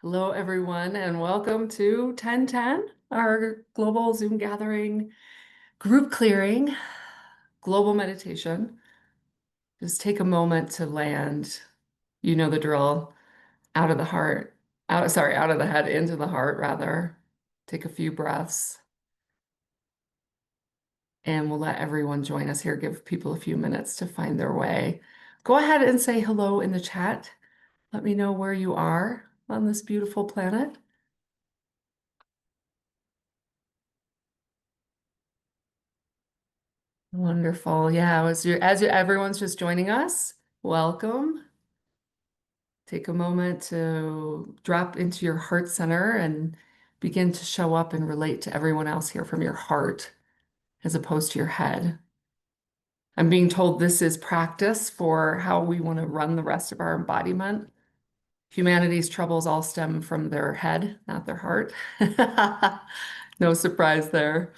Hello, everyone, and welcome to 1010, our global Zoom gathering, group clearing, global meditation. Just take a moment to land. You know the drill. Out of the heart, out of the head, into the heart, rather. Take a few breaths, and we'll let everyone join us here. Give people a few minutes to find their way. Go ahead and say hello in the chat. Let me know where you are on this beautiful planet. Wonderful. Yeah, everyone's just joining us, welcome. Take a moment to drop into your heart center and begin to show up and relate to everyone else here from your heart as opposed to your head. I'm being told this is practice for how we want to run the rest of our embodiment. Humanity's troubles all stem from their head, not their heart. No surprise there.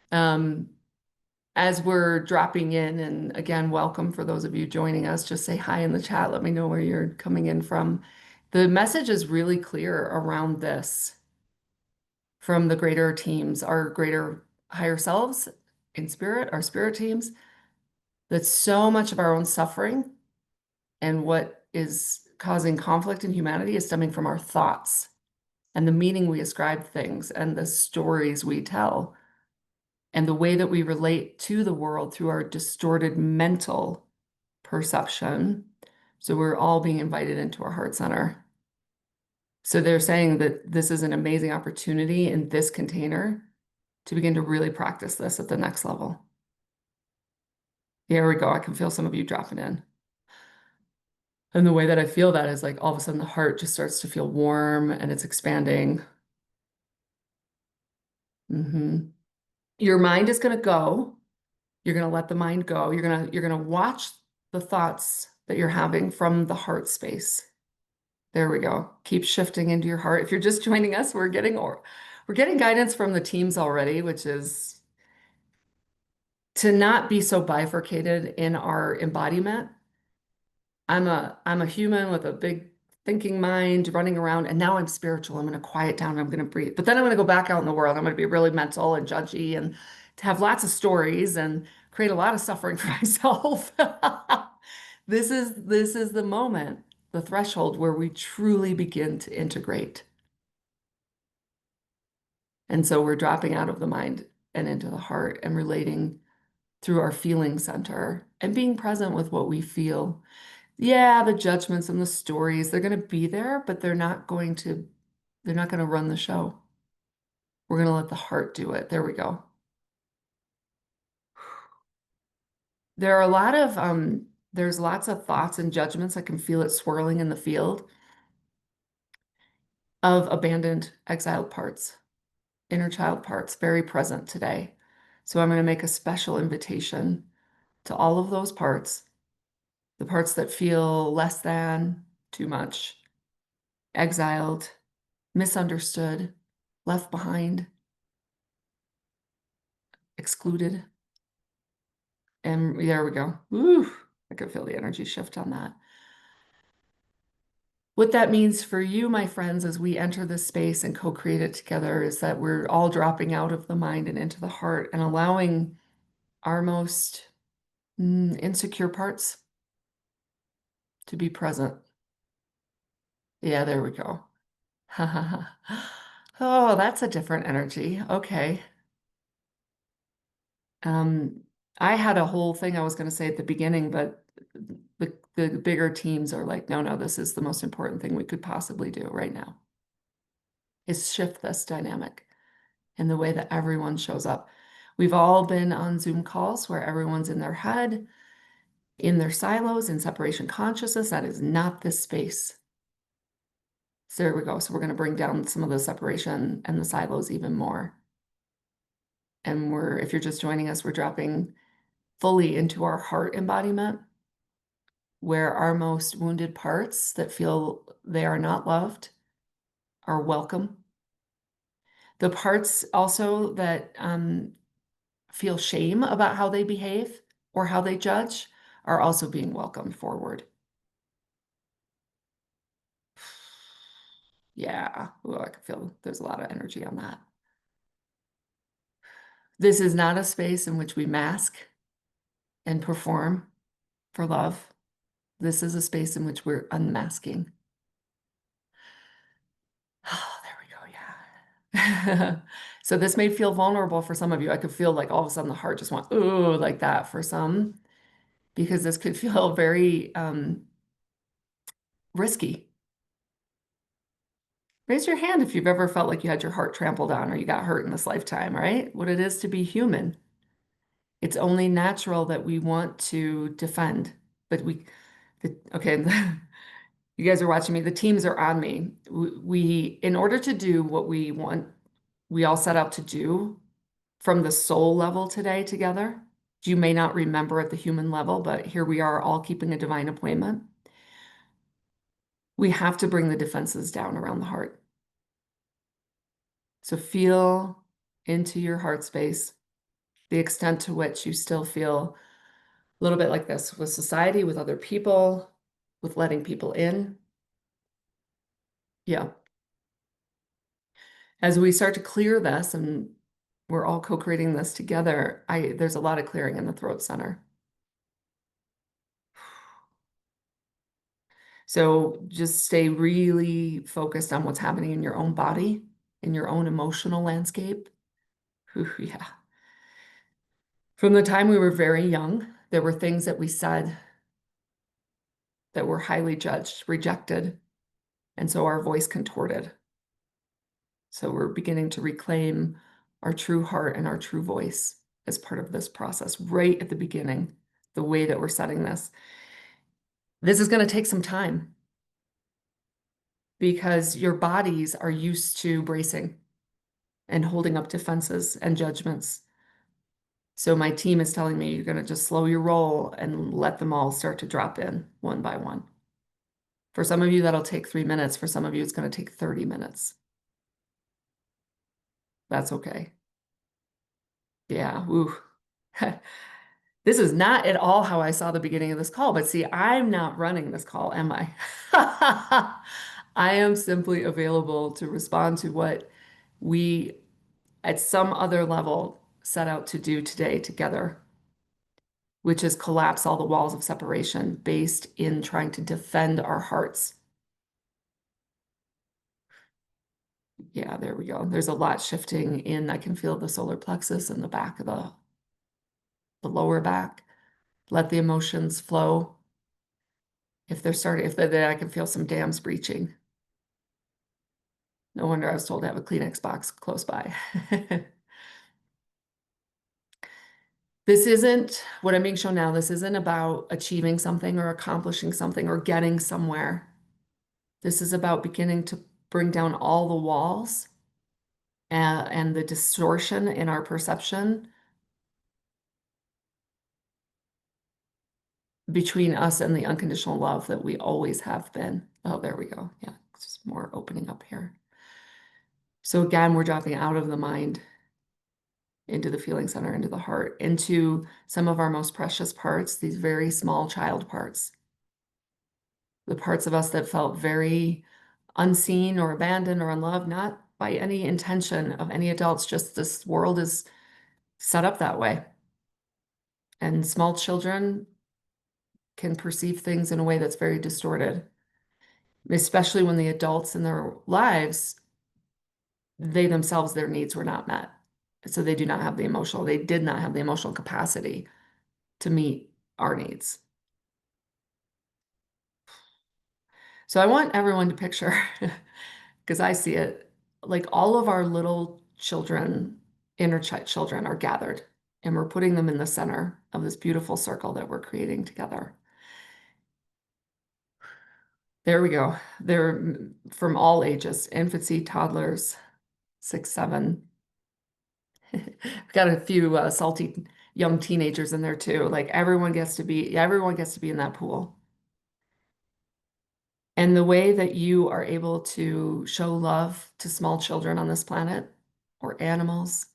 Um, As we're dropping in, and again, welcome for those of you joining us, just say hi in the chat. Let me know where you're coming in from. The message is really clear around this from the greater teams, our greater higher selves in spirit, our spirit teams, that so much of our own suffering and what is causing conflict in humanity is stemming from our thoughts and the meaning we ascribe things and the stories we tell and the way that we relate to the world through our distorted mental perception. So we're all being invited into our heart center. So they're saying that this is an amazing opportunity in this container to begin to really practice this at the next level. Here we go. I can feel some of you dropping in. And the way that I feel that is like all of a sudden the heart just starts to feel warm and it's expanding. Your mind is going to go. You're going to let the mind go. You're going to watch the thoughts that you're having from the heart space. There we go. Keep shifting into your heart. If you're just joining us, we're getting guidance from the teams already, which is to not be so bifurcated in our embodiment. I'm a human with a big thinking mind running around, and now I'm spiritual. I'm going to quiet down. I'm going to breathe. But then I'm going to go back out in the world. I'm going to be really mental and judgy and to have lots of stories and create a lot of suffering for myself. This is the moment, the threshold where we truly begin to integrate. And so we're dropping out of the mind and into the heart and relating through our feeling center and being present with what we feel. Yeah, the judgments and the stories, they're going to be there, but they're not going to run the show. We're going to let the heart do it. There we go. There are there's lots of thoughts and judgments. I can feel it swirling in the field of abandoned, exiled parts, inner child parts, very present today. So I'm going to make a special invitation to all of those parts, the parts that feel less than, too much, exiled, misunderstood, left behind, excluded. And there we go. Ooh, I can feel the energy shift on that. What that means for you, my friends, as we enter this space and co-create it together is that we're all dropping out of the mind and into the heart and allowing our most insecure parts to be present. Yeah, there we go. Oh, that's a different energy. Okay. I had a whole thing I was going to say at the beginning, but the bigger teams are like, no, this is the most important thing we could possibly do right now is shift this dynamic in the way that everyone shows up. We've all been on Zoom calls where everyone's in their head, in their silos, in separation consciousness. That is not this space. So there we go. So we're going to bring down some of the separation and the silos even more. And if you're just joining us, we're dropping fully into our heart embodiment, where our most wounded parts that feel they are not loved are welcome. The parts also that feel shame about how they behave or how they judge are also being welcomed forward. Yeah. Ooh, I can feel there's a lot of energy on that. This is not a space in which we mask and perform for love. This is a space in which we're unmasking. Oh, there we go. Yeah. So this may feel vulnerable for some of you. I could feel like all of a sudden the heart just went, ooh, like that for some, because this could feel very risky. Raise your hand if you've ever felt like you had your heart trampled on or you got hurt in this lifetime, right? What it is to be human. It's only natural that we want to defend, but okay, you guys are watching me. The teams are on me. In order to do what we want, we all set out to do from the soul level today together. You may not remember at the human level, but here we are all keeping a divine appointment. We have to bring the defenses down around the heart. So feel into your heart space, the extent to which you still feel a little bit like this with society, with other people, with letting people in. Yeah. As we start to clear this, and we're all co-creating this together, there's a lot of clearing in the throat center. So just stay really focused on what's happening in your own body, in your own emotional landscape. Whew, yeah. From the time we were very young, there were things that we said that were highly judged, rejected, and so our voice contorted. So we're beginning to reclaim our true heart and our true voice as part of this process right at the beginning, the way that we're setting this. This is going to take some time because your bodies are used to bracing and holding up defenses and judgments. So my team is telling me you're going to just slow your roll and let them all start to drop in one by one. For some of you, that'll take 3 minutes. For some of you, it's going to take 30 minutes. That's okay. Yeah. Ooh. This is not at all how I saw the beginning of this call, but see, I'm not running this call, am I? I am simply available to respond to what we, at some other level, set out to do today together, which is collapse all the walls of separation based in trying to defend our hearts. Yeah, there we go. There's a lot shifting in. I can feel the solar plexus in the back of the lower back. Let the emotions flow. If they're there, I can feel some dams breaching. No wonder I was told to have a Kleenex box close by. This isn't what I'm being shown now. This isn't about achieving something or accomplishing something or getting somewhere. This is about beginning to bring down all the walls and the distortion in our perception between us and the unconditional love that we always have been. Oh, there we go. Yeah, it's just more opening up here. So again, we're dropping out of the mind into the feeling center, into the heart, into some of our most precious parts, these very small child parts, the parts of us that felt very unseen or abandoned or unloved, not by any intention of any adults, just this world is set up that way. And small children can perceive things in a way that's very distorted, especially when the adults in their lives, they themselves, their needs were not met. So they did not have the emotional capacity to meet our needs. So I want everyone to picture, because I see it, like all of our little children, inner children are gathered, and we're putting them in the center of this beautiful circle that we're creating together. There we go. They're from all ages, infancy, toddlers, 6, 7. We've got a few salty young teenagers in there too. Like everyone gets to be in that pool. And the way that you are able to show love to small children on this planet or animals,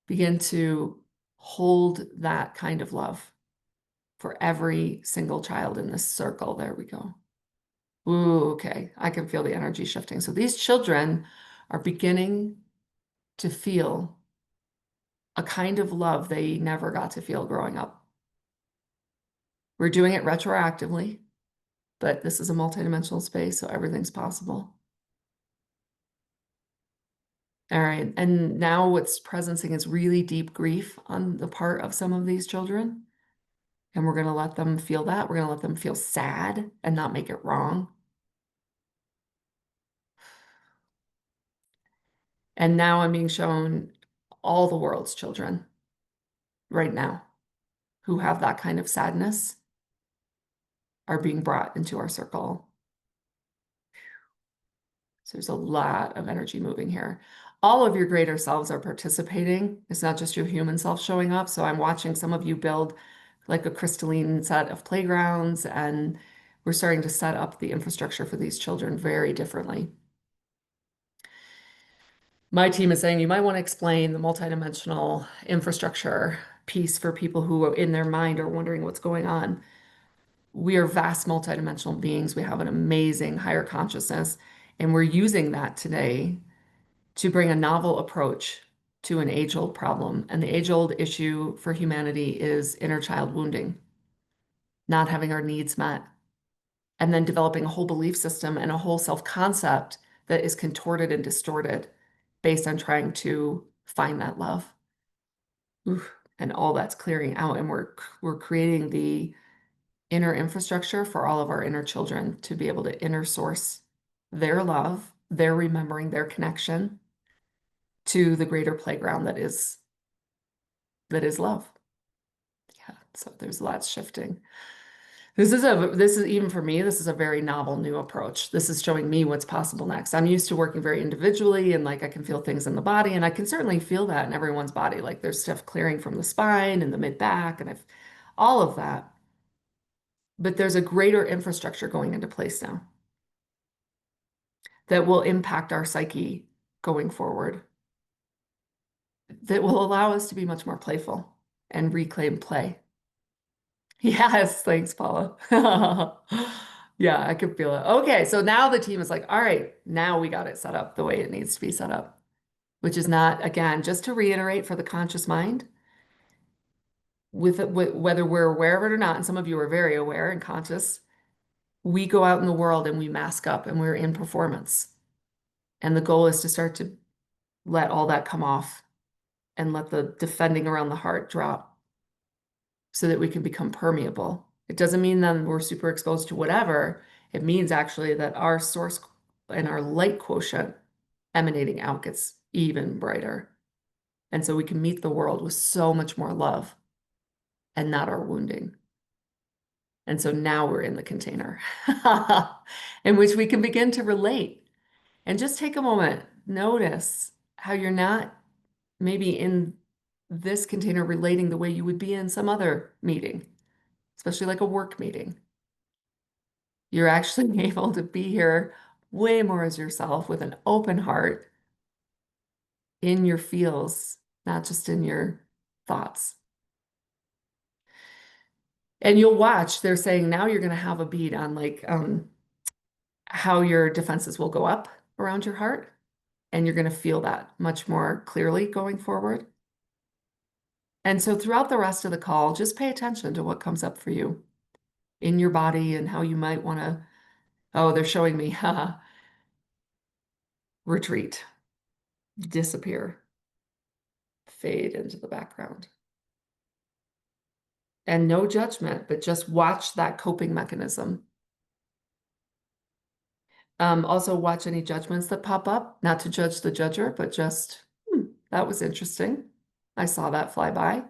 begin to hold that kind of love for every single child in this circle. There we go. Ooh, okay. I can feel the energy shifting. So these children are beginning to feel a kind of love they never got to feel growing up. We're doing it retroactively, but this is a multidimensional space, so everything's possible. All right. And now what's presencing is really deep grief on the part of some of these children. And we're going to let them feel that. We're going to let them feel sad and not make it wrong. And now I'm being shown all the world's children right now who have that kind of sadness are being brought into our circle. So there's a lot of energy moving here. All of your greater selves are participating. It's not just your human self showing up. So I'm watching some of you build like a crystalline set of playgrounds, and we're starting to set up the infrastructure for these children very differently. My team is saying you might want to explain the multidimensional infrastructure piece for people who are in their mind are wondering what's going on. We are vast multidimensional beings. We have an amazing higher consciousness, and we're using that today to bring a novel approach to an age-old problem. And the age-old issue for humanity is inner child wounding, not having our needs met, and then developing a whole belief system and a whole self-concept that is contorted and distorted based on trying to find that love. Oof. And all that's clearing out, and we're creating the inner infrastructure for all of our inner children to be able to inner source their love, their remembering, their connection to the greater playground that is love. Yeah, so there's lots shifting. This is even for me, this is a very novel new approach. This is showing me what's possible next. I'm used to working very individually and like I can feel things in the body, and I can certainly feel that in everyone's body. Like there's stuff clearing from the spine and the mid back and I've all of that. But there's a greater infrastructure going into place now that will impact our psyche going forward, that will allow us to be much more playful and reclaim play. Yes, thanks, Paula. Yeah, I can feel it. Okay, so now the team is like, all right, now we got it set up the way it needs to be set up, which is not, again, just to reiterate for the conscious mind, with whether we're aware of it or not, and some of you are very aware and conscious, we go out in the world and we mask up and we're in performance. And the goal is to start to let all that come off and let the defending around the heart drop so that we can become permeable. It doesn't mean then we're super exposed to whatever. It means actually that our source and our light quotient emanating out gets even brighter. And so we can meet the world with so much more love and not our wounding. And so now we're in the container in which we can begin to relate and just take a moment, notice how you're not maybe in this container relating the way you would be in some other meeting, especially like a work meeting. You're actually able to be here way more as yourself with an open heart in your feels, not just in your thoughts. And you'll watch, they're saying now you're going to have a beat on like how your defenses will go up around your heart. And you're going to feel that much more clearly going forward. And so throughout the rest of the call, just pay attention to what comes up for you in your body and how you might want to, oh, they're showing me, retreat, disappear, fade into the background. And no judgment, but just watch that coping mechanism. Also watch any judgments that pop up, not to judge the judger, but just, that was interesting. I saw that fly by.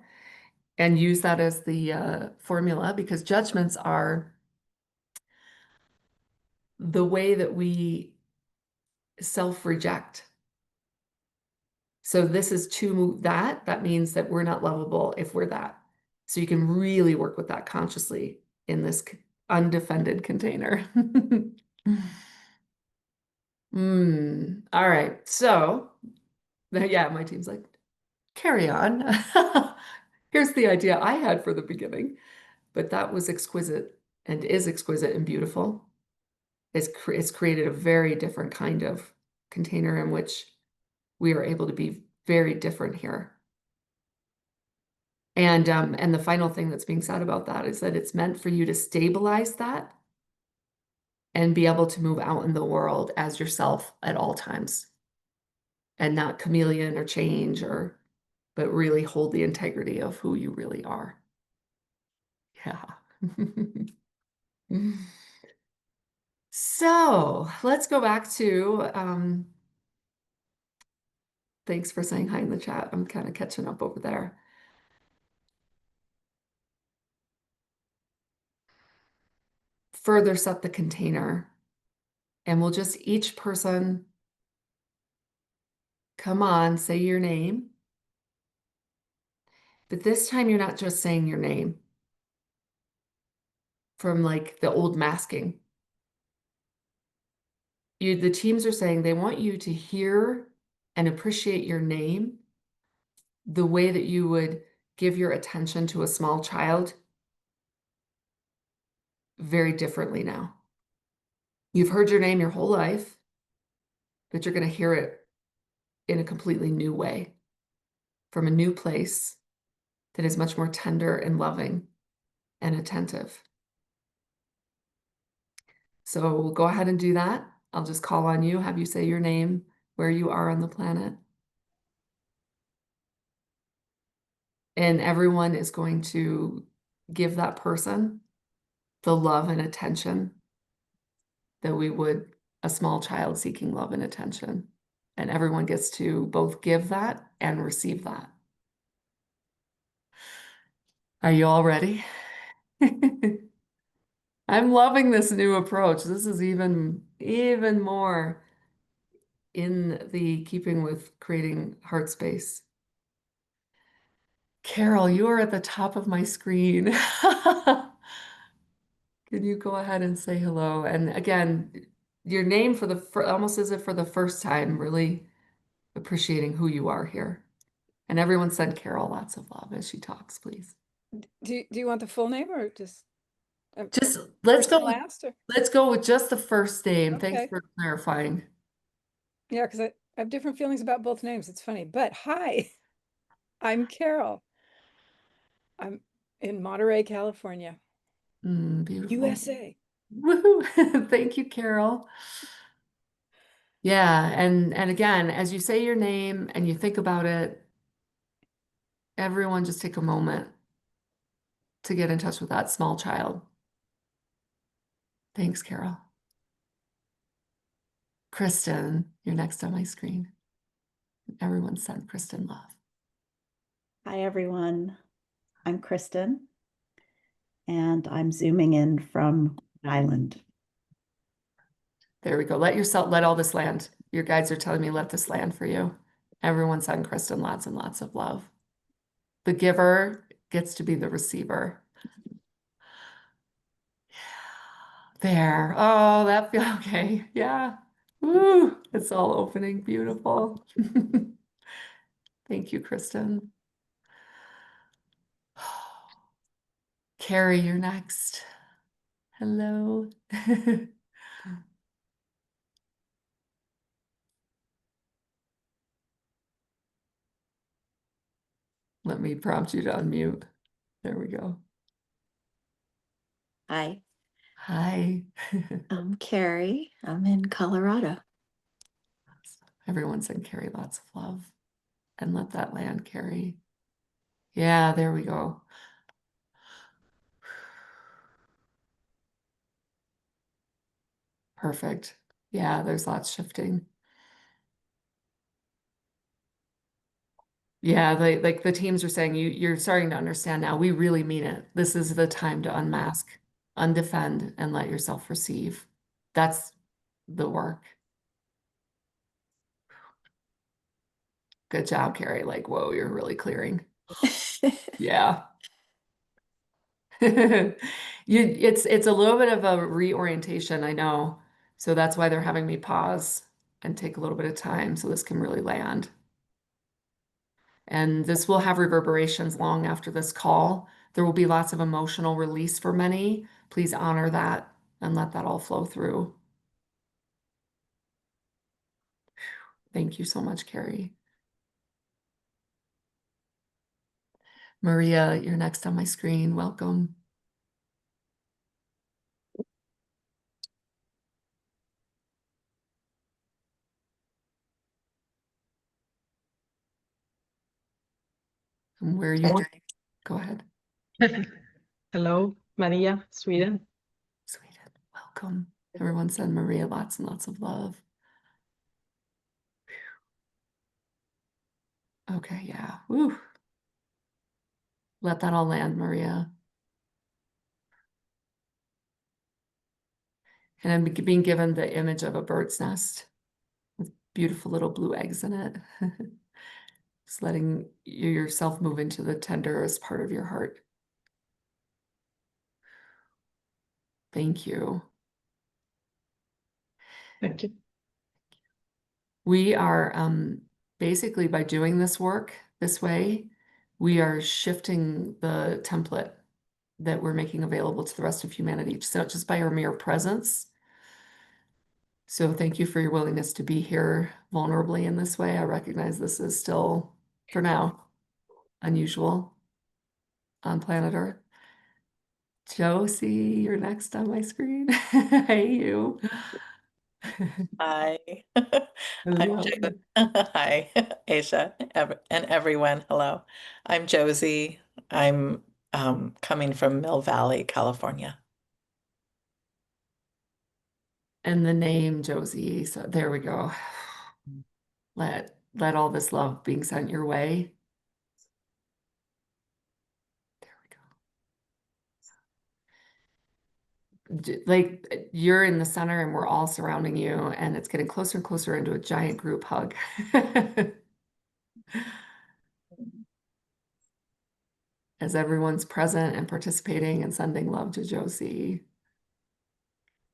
And use that as the formula, because judgments are the way that we self-reject. So this is to that means that we're not lovable if we're that. So you can really work with that consciously in this undefended container. All right. So yeah, my team's like, carry on. Here's the idea I had for the beginning, but that was exquisite and is exquisite and beautiful. it's created a very different kind of container in which we are able to be very different here. And the final thing that's being said about that is that it's meant for you to stabilize that and be able to move out in the world as yourself at all times and not chameleon or change but really hold the integrity of who you really are. Yeah. So let's go back to thanks for saying hi in the chat. I'm kind of catching up over there. Further set the container, and we'll just each person come on, say your name. But this time you're not just saying your name from like the old masking. The teams are saying they want you to hear and appreciate your name the way that you would give your attention to a small child very differently now. You've heard your name your whole life, but you're going to hear it in a completely new way from a new place that is much more tender and loving and attentive. So we'll go ahead and do that. I'll just call on you, have you say your name, where you are on the planet. And everyone is going to give that person the love and attention that we would a small child seeking love and attention. And everyone gets to both give that and receive that. Are you all ready? I'm loving this new approach. This is even more in the keeping with creating heart space. Carol, you are at the top of my screen. Can you go ahead and say hello? And again, your name for almost as if for the first time, really appreciating who you are here. And everyone send Carol lots of love as she talks, please. Do you want the full name or just let's first go and with, last? Or? let's go with just the first name. Okay. Thanks for clarifying. Yeah, because I have different feelings about both names. It's funny. But hi, I'm Carol. I'm in Monterey, California, Beautiful. USA. Woohoo. Thank you, Carol. Yeah, and again, as you say your name and you think about it, everyone just take a moment to get in touch with that small child. Thanks, Carol. Kristen, you're next on my screen. Everyone send Kristen love. Hi, everyone. I'm Kristen, and I'm zooming in from Rhode Island. There we go. Let all this land. Your guides are telling me let this land for you. Everyone send Kristen lots and lots of love. The giver gets to be the receiver. There. Oh, that feels okay. Yeah. Woo. It's all opening. Beautiful. Thank you, Kristen. Carrie, you're next. Hello. Let me prompt you to unmute. There we go. Hi. Hi. I'm Carrie. I'm in Colorado. Everyone send Carrie lots of love and let that land, Carrie. Yeah, there we go. Perfect. Yeah, there's lots shifting. Yeah, like the teams are saying, you're starting to understand now. We really mean it. This is the time to unmask, undefend, and let yourself receive. That's the work. Good job, Carrie. Like, whoa, you're really clearing. Yeah. It's a little bit of a reorientation, I know. So that's why they're having me pause and take a little bit of time so this can really land. And this will have reverberations long after this call. There will be lots of emotional release for many. Please honor that and let that all flow through. Thank you so much, Carrie. Maria, you're next on my screen. Welcome. And where are you? Go ahead. Hello, Maria, Sweden. Sweden. Welcome. Everyone send Maria lots and lots of love. Okay, yeah. Woo. Let that all land, Maria. And I'm being given the image of a bird's nest with beautiful little blue eggs in it. Just letting yourself move into the tenderest part of your heart. Thank you. Thank you. We are basically, by doing this work this way, we are shifting the template that we're making available to the rest of humanity. So just by our mere presence. So thank you for your willingness to be here vulnerably in this way. I recognize this is still, for now, unusual on planet Earth. Josie, you're next on my screen. Hey, you. Hi. Hello. Hi, Aisha, and everyone. Hello. I'm Josie. I'm coming from Mill Valley, California. And the name Josie. So there we go. Let all this love being sent your way. There we go. Like you're in the center and we're all surrounding you, and it's getting closer and closer into a giant group hug. As everyone's present and participating and sending love to Josie,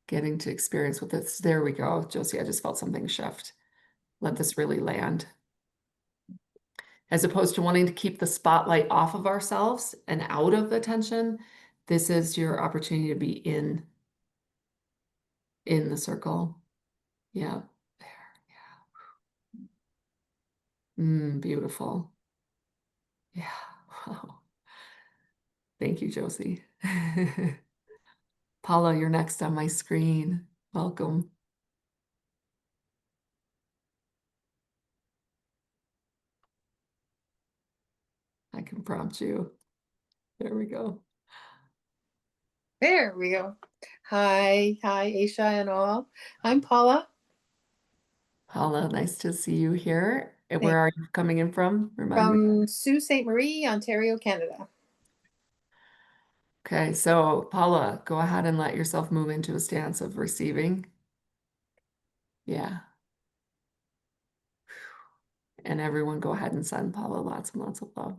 getting to experience with this. There we go. Josie, I just felt something shift. Let this really land. As opposed to wanting to keep the spotlight off of ourselves and out of attention, this is your opportunity to be in the circle. Yeah, there, yeah. Beautiful. Yeah, wow. Thank you, Josie. Paula, you're next on my screen. Welcome. I can prompt you. There we go. There we go. Hi, Aisha and all. I'm Paula. Paula, nice to see you here. And where are you coming in from? Remind me. From Sault Ste. Marie, Ontario, Canada. Okay, so Paula, go ahead and let yourself move into a stance of receiving. Yeah. And everyone go ahead and send Paula lots and lots of love.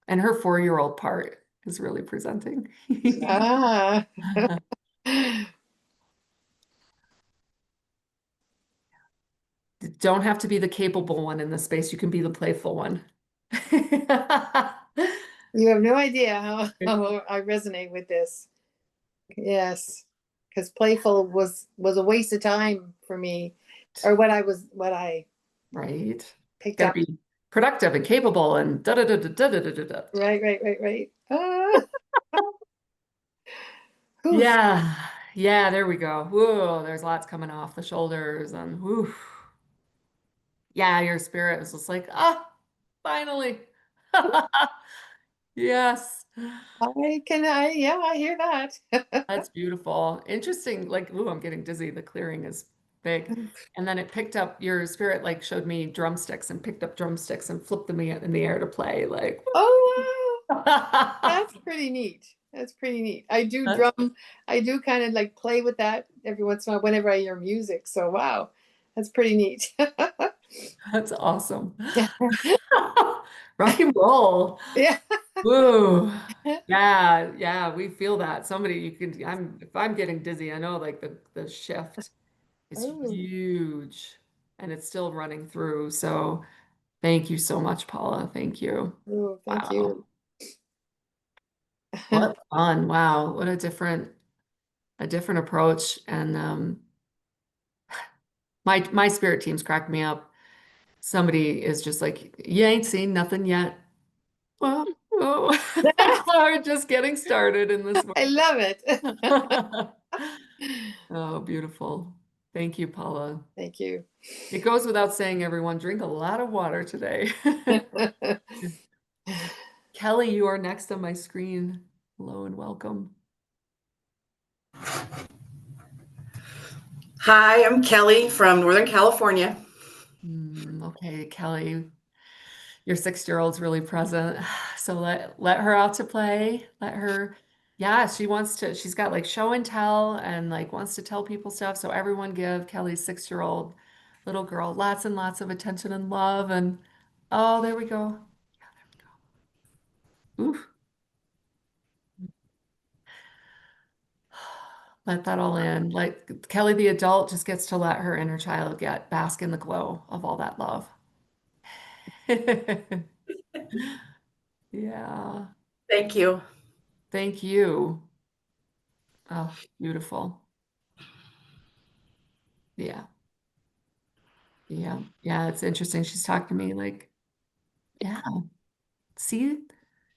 And her 4-year-old part is really presenting. Ah. Don't have to be the capable one in this space. You can be the playful one. You have no idea how I resonate with this. Yes, because playful was a waste of time for me, or what I Right. picked Gotta up. be productive and capable and da da da da da da da da. Right. Ah. Oof. Yeah. Yeah, there we go. Whoa, there's lots coming off the shoulders and whoo. Yeah, your spirit is just like, ah, finally. Yes. I hear that. That's beautiful. Interesting. Like, ooh, I'm getting dizzy. The clearing is big. And then it picked up your spirit, like showed me drumsticks and picked up drumsticks and flipped them in the air to play. Like, Oh, wow. that's That's pretty neat. That's pretty neat. I do drum. I do kind of like play with that every once in a while whenever I hear music. So wow, that's pretty neat. awesome. Rock and roll. Yeah. Woo. Yeah, we feel that. Somebody you can if I'm getting dizzy, I know like the shift is Oh, huge and it's still running through. So thank you so much, Paula. Thank you. oh, thank Wow. you. What fun. Wow. What a different approach. And my spirit teams crack me up somebody is just like, you ain't seen nothing yet. Well, oh, we're just getting started in this I love it. one. Oh, beautiful. Thank you, Paula. Thank you. It goes without saying, everyone, drink a lot of water today. Kelly, you are next on my screen. Hello and welcome. Hi, I'm Kelly from Northern California. Okay, Kelly, your 6-year-old's really present. So let her out to play. Let her, yeah, she wants to, she's got like show and tell and like wants to tell people stuff. So everyone give Kelly's 6-year-old little girl lots and lots of attention and love. And oh, there we go. Yeah, there we go. Oof. Let that all in. Like Kelly, the adult, just gets to let her inner child bask in the glow of all that love. Yeah. Thank you. Thank you. Oh, beautiful. Yeah. Yeah. Yeah. It's interesting. She's talking to me like, yeah, see,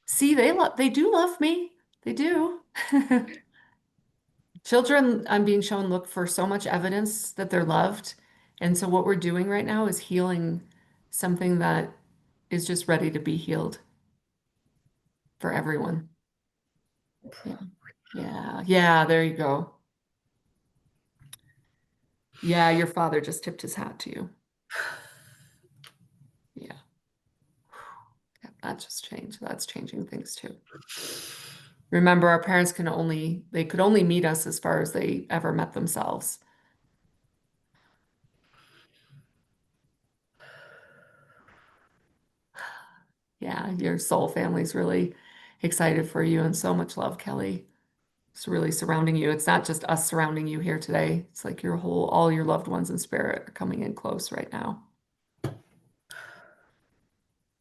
they do love me. They do. Children, I'm being shown, look for so much evidence that they're loved. And so what we're doing right now is healing something that is just ready to be healed for everyone. Yeah. Yeah. Yeah. There you go. Yeah. Your father just tipped his hat to you. Yeah. Yeah, that just changed. That's changing things too. Remember, our parents they could only meet us as far as they ever met themselves. Yeah, your soul family's really excited for you and so much love, Kelly. It's really surrounding you. It's not just us surrounding you here today. It's like all your loved ones in spirit are coming in close right now.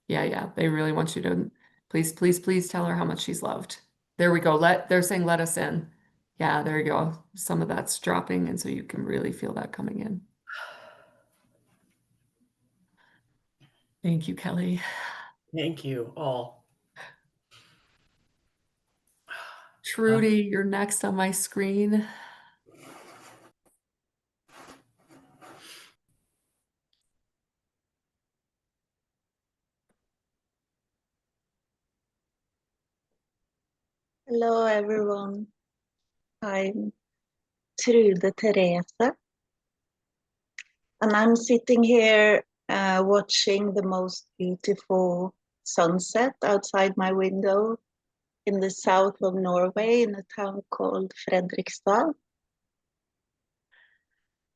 Yeah, yeah. They really want you to please, please, please tell her how much she's loved. There we go. They're saying let us in. Yeah, there you go. Some of that's dropping, and so you can really feel that coming in. Thank you, Kelly. Thank you all. Trudy, you're next on my screen. Hello, everyone. I'm Trude Teresa, and I'm sitting here watching the most beautiful sunset outside my window in the south of Norway in a town called Fredrikstad.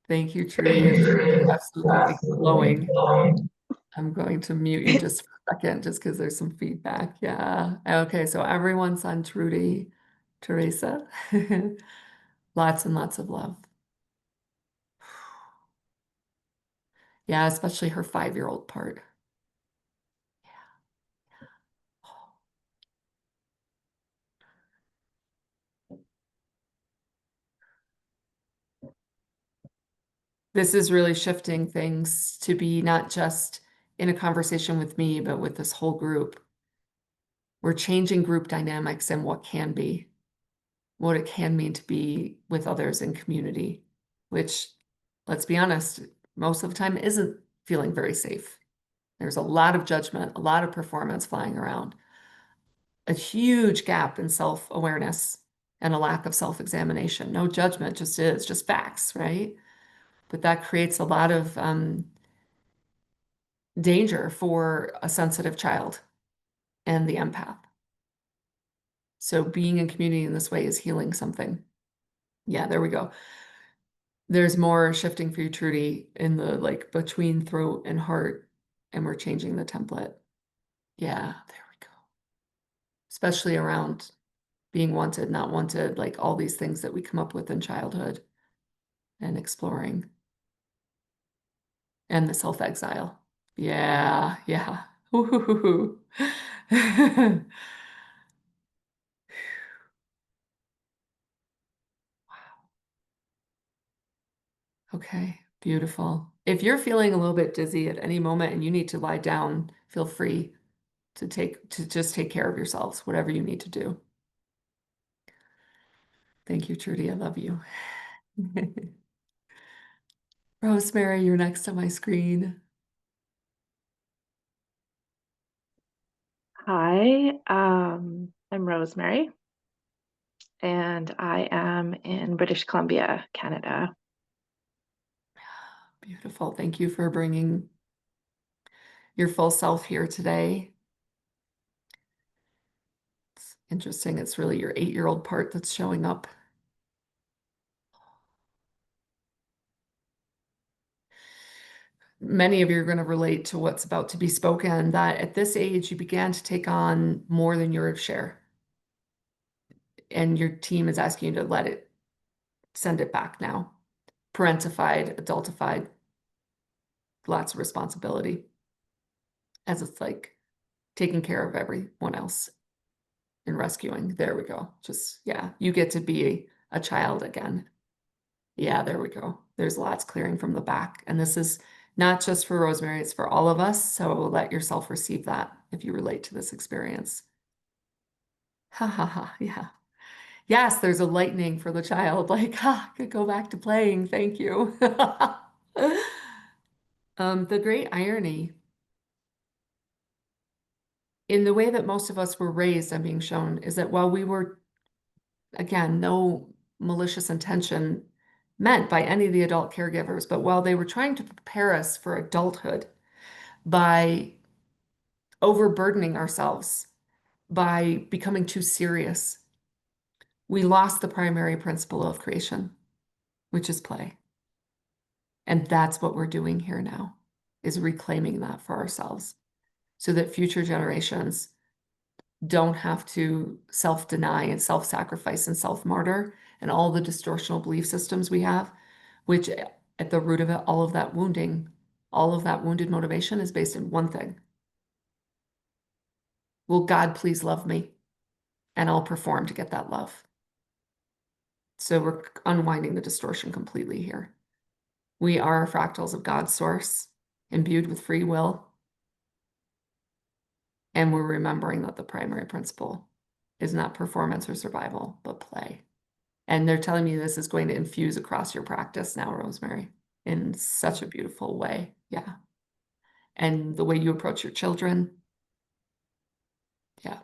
Thank you, Trudy. It's absolutely like glowing. I'm going to mute you just for a second, just because there's some feedback. Yeah. Okay, so everyone's on Trudy, Teresa. Lots and lots of love. Yeah, especially her 5-year-old part. This is really shifting things to be not just in a conversation with me, but with this whole group. We're changing group dynamics and what can be, what it can mean to be with others in community, which, let's be honest, most of the time isn't feeling very safe. There's a lot of judgment, a lot of performance flying around, a huge gap in self-awareness and a lack of self-examination. No judgment, just facts, right? But that creates a lot of danger for a sensitive child and the empath. So being in community in this way is healing something. Yeah, there we go. There's more shifting for you, Trudy, in the like between throat and heart, and we're changing the template. Yeah, there we go. Especially around being wanted, not wanted, like all these things that we come up with in childhood and exploring. And the self-exile. Yeah, yeah. Ooh. Okay. Beautiful. If you're feeling a little bit dizzy at any moment and you need to lie down, feel free to just take care of yourselves, whatever you need to do. Thank you, Trudy. I love you. Rosemary, you're next on my screen. Hi, I'm Rosemary, and I am in British Columbia, Canada. Beautiful. Thank you for bringing your full self here today. It's interesting. It's really your 8-year-old part that's showing up. Many of you are going to relate to what's about to be spoken, that at this age, you began to take on more than your share. And your team is asking you to send it back now. Parentified, adultified, lots of responsibility. As it's like taking care of everyone else and rescuing. There we go. Just, yeah, you get to be a child again. Yeah, there we go. There's lots clearing from the back. And this is not just for Rosemary, it's for all of us. So let yourself receive that if you relate to this experience. Ha ha ha. Yeah. Yes, there's a lightning for the child. Like, I could go back to playing. Thank you. The great irony in the way that most of us were raised, I'm being shown, is that while we were, again, no malicious intention meant by any of the adult caregivers, but while they were trying to prepare us for adulthood by overburdening ourselves, by becoming too serious, we lost the primary principle of creation, which is play. And that's what we're doing here now, is reclaiming that for ourselves so that future generations don't have to self-deny and self-sacrifice and self-martyr and all the distortional belief systems we have, which at the root of it, all of that wounding, all of that wounded motivation is based in one thing. Will God please love me? And I'll perform to get that love. So we're unwinding the distortion completely here. We are fractals of God's source, imbued with free will. And we're remembering that the primary principle is not performance or survival, but play. And they're telling me this is going to infuse across your practice now, Rosemary, in such a beautiful way. Yeah. And the way you approach your children. Yeah.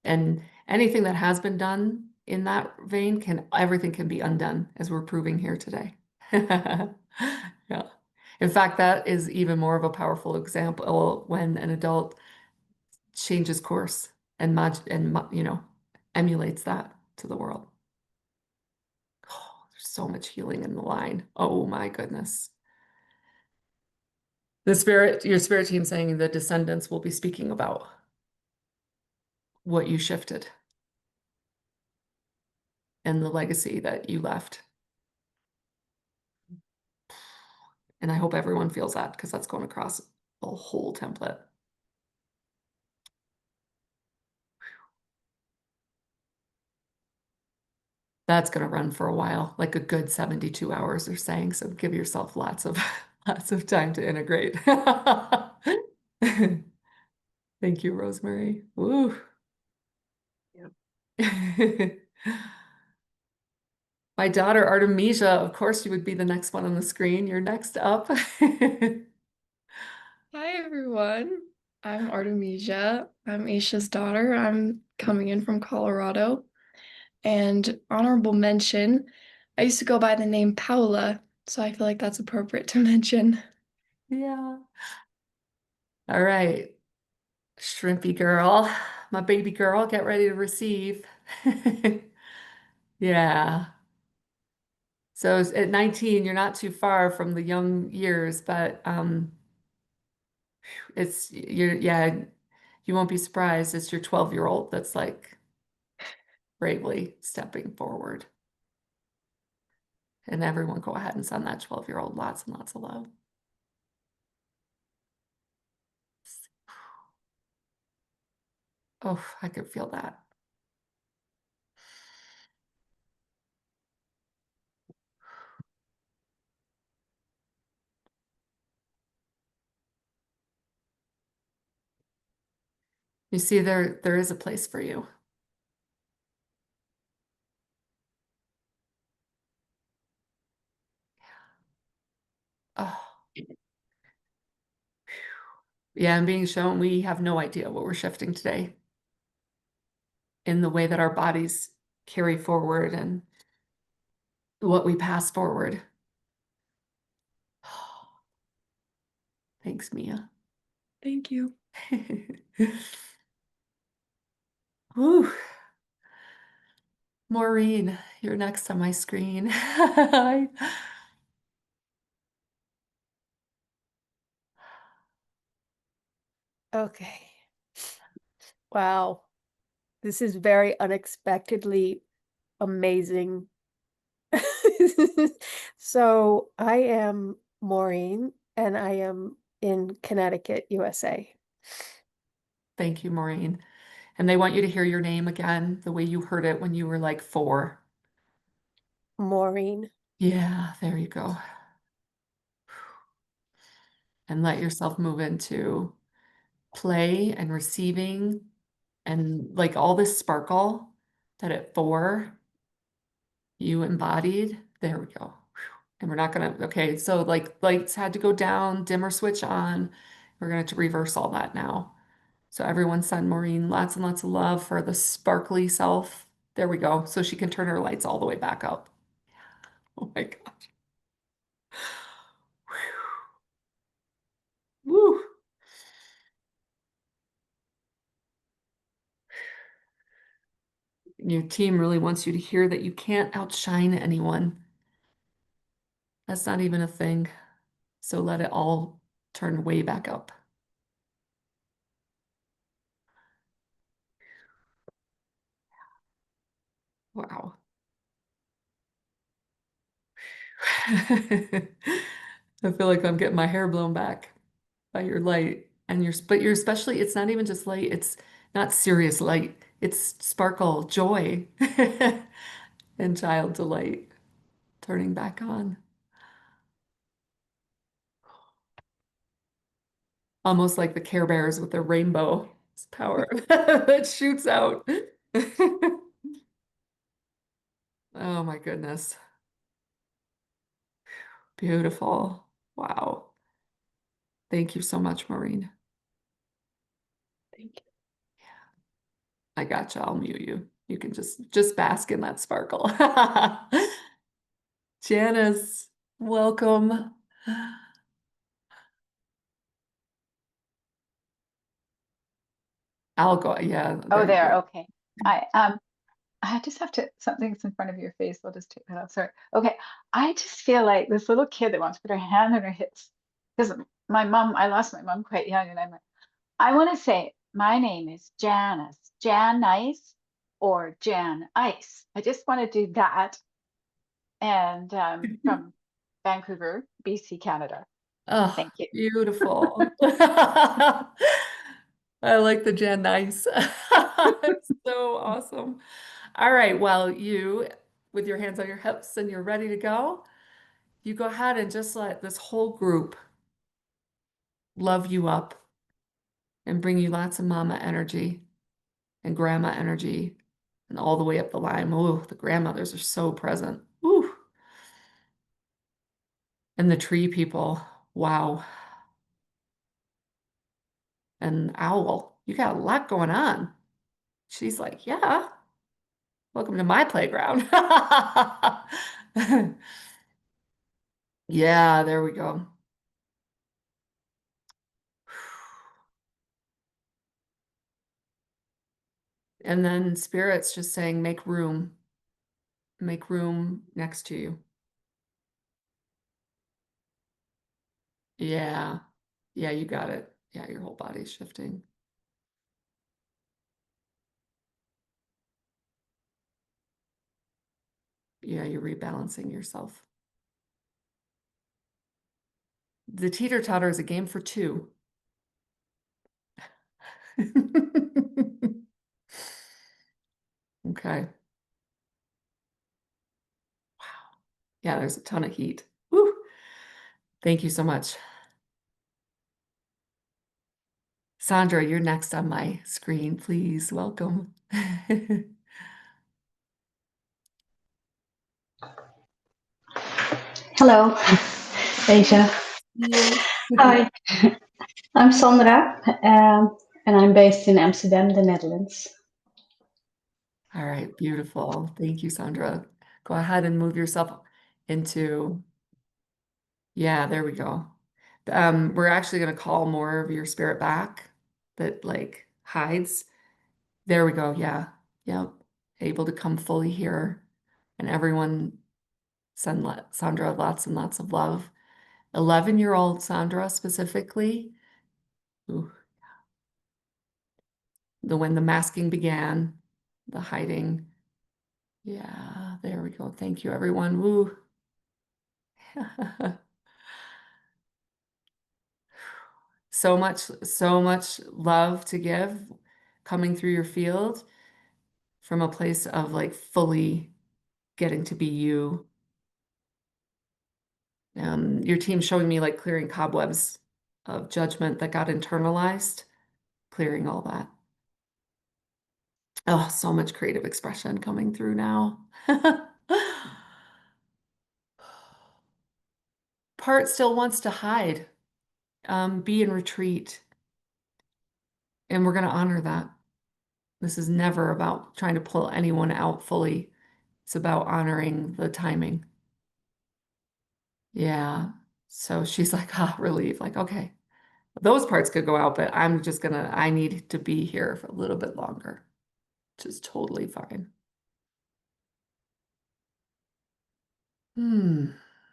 And anything that has been done in that vein everything can be undone, as we're proving here today. Yeah. In fact, that is even more of a powerful example when an adult changes course and emulates that to the world. Oh, there's so much healing in the line. Oh my goodness. Your spirit team saying the descendants will be speaking about what you shifted and the legacy that you left. And I hope everyone feels that, because that's going across the whole template. That's going to run for a while, like a good 72 hours, they're saying. So give yourself lots of time to integrate. Thank you, Rosemary. Woo. Yep. My daughter, Artemisia, of course, you would be the next one on the screen. You're next up. Hi, everyone. I'm Artemisia. I'm Aisha's daughter. I'm coming in from Colorado. And honorable mention, I used to go by the name Paula, so I feel like that's appropriate to mention. Yeah. All right. Shrimpy girl, my baby girl, get ready to receive. Yeah. So at 19, you're not too far from the young years, but you won't be surprised. It's your 12-year-old that's like bravely stepping forward. And everyone go ahead and send that 12-year-old lots and lots of love. Oh, I could feel that. You see, there is a place for you. Oh, yeah, I'm being shown we have no idea what we're shifting today in the way that our bodies carry forward and what we pass forward. Thanks, Mia. Thank you. Whew. Maureen, you're next on my screen. Okay. Wow. This is very unexpectedly amazing. So I am Maureen and I am in Connecticut, USA. Thank you, Maureen. And they want you to hear your name again, the way you heard it when you were like 4. Maureen. Yeah, there you go. And let yourself move into play and receiving and like all this sparkle that at 4 you embodied. There we go. And we're not gonna, okay, so like lights had to go down, dimmer switch on. We're gonna have to reverse all that now. So everyone send Maureen lots and lots of love for the sparkly self. There we go. So she can turn her lights all the way back up. Oh my gosh. Woo. Your team really wants you to hear that you can't outshine anyone. That's not even a thing. So let it all turn way back up. Wow. I feel like I'm getting my hair blown back by your light and but you're especially, it's not even just light, it's not serious light, it's sparkle, joy, and child delight turning back on. Almost like the Care Bears with their rainbow power that shoots out. Oh my goodness. Beautiful. Wow. Thank you so much, Maureen. Thank you. I gotcha. I'll mute you. You can just bask in that sparkle. Janice, welcome. I'll go. Yeah, Oh, there you there. go. Okay. I just have to, something's in front of your face. I'll just take that off. Sorry. Okay. I just feel like this little kid that wants to put her hand on her hips. Because my mom, I lost my mom quite young, and I want to say, my name is Janice, Jan Nice or Jan Ice. I just want to do that. And from Vancouver, BC, Canada. Oh, Thank you. beautiful. I like the Jan Nice. It's so awesome. All right. Well, you, with your hands on your hips and you're ready to go, you go ahead and just let this whole group love you up and bring you lots of mama energy and grandma energy and all the way up the line. Oh, the grandmothers are so present. Ooh. And the tree people. Wow. And owl, you got a lot going on. She's like, yeah, welcome to my playground. Yeah, there we go. And then spirit's just saying, make room next to you. Yeah. Yeah, you got it. Yeah, your whole body's shifting. Yeah, you're rebalancing yourself. The teeter-totter is a game for 2. Okay. Wow. Yeah, there's a ton of heat. Woo. Thank you so much. Sandra, you're next on my screen. Please welcome. Hello, Asia. You. Hi, I'm Sandra, and I'm based in Amsterdam, the Netherlands. All right, beautiful. Thank you, Sandra. Go ahead and move yourself into, yeah, there we go. We're actually going to call more of your spirit back that like hides. There we go. Yeah. Yep. Able to come fully here. And everyone send Sandra lots and lots of love. 11-year-old Sandra specifically. Ooh. When the masking began, the hiding. Yeah, there we go. Thank you, everyone. Woo. So much love to give coming through your field from a place of like fully getting to be you. Your team showing me like clearing cobwebs of judgment that got internalized, clearing all that. Oh, so much creative expression coming through now. Part still wants to hide, be in retreat. And we're going to honor that. This is never about trying to pull anyone out fully. It's about honoring the timing. Yeah. So she's like, ah, relief. Like, okay, those parts could go out, but I need to be here for a little bit longer, which is totally fine.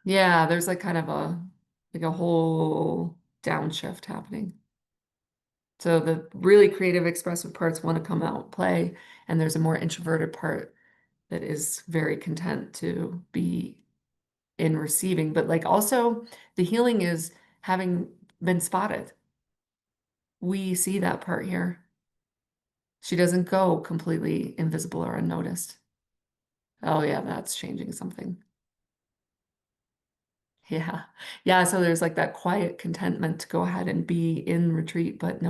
Yeah, there's like kind of a whole downshift happening. So the really creative, expressive parts want to come out and play, and there's a more introverted part that is very content to be in receiving. But like also the healing is having been spotted. We see that part here. She doesn't go completely invisible or unnoticed. Oh yeah, that's changing something. Yeah. Yeah, so there's like that quiet contentment to go ahead and be in retreat, but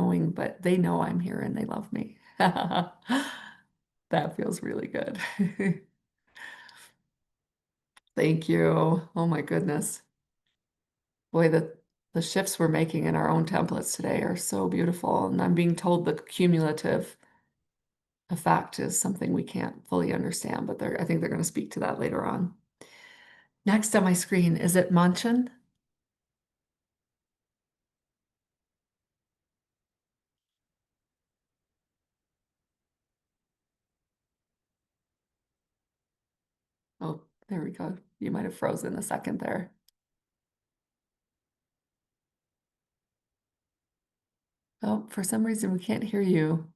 they know I'm here and they love me. That feels really good. Thank you. Oh my goodness. Boy, the shifts we're making in our own templates today are so beautiful. And I'm being told the cumulative effect is something we can't fully understand, but I think they're going to speak to that later on. Next on my screen, is it Manchin? Oh, there we go. You might have frozen a second there. Oh, for some reason we can't hear you.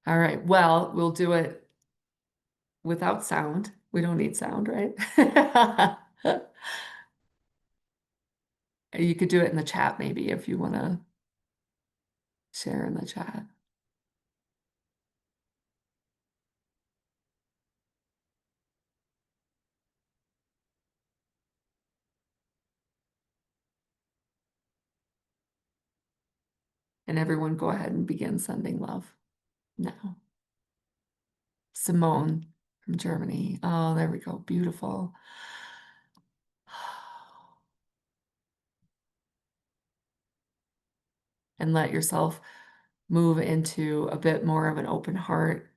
All right, well, we'll do it without sound. We don't need sound, right? You could do it in the chat maybe if you want to share in the chat. And everyone go ahead and begin sending love now. Simone from Germany. Oh, there we go. Beautiful. And let yourself move into a bit more of an open heart.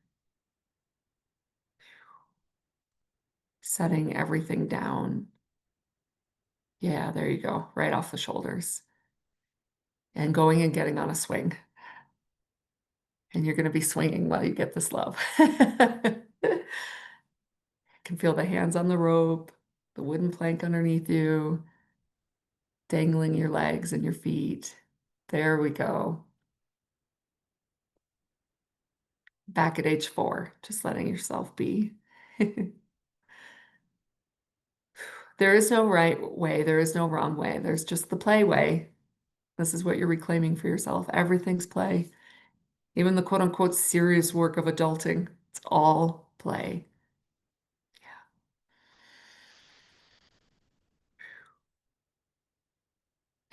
Setting everything down. Yeah, there you go. Right off the shoulders. And going and getting on a swing. And you're going to be swinging while you get this love. Can feel the hands on the rope, the wooden plank underneath you, dangling your legs and your feet. There we go. Back at age 4, just letting yourself be. There is no right way. There is no wrong way. There's just the play way. This is what you're reclaiming for yourself. Everything's play. Even the quote unquote serious work of adulting, it's all play.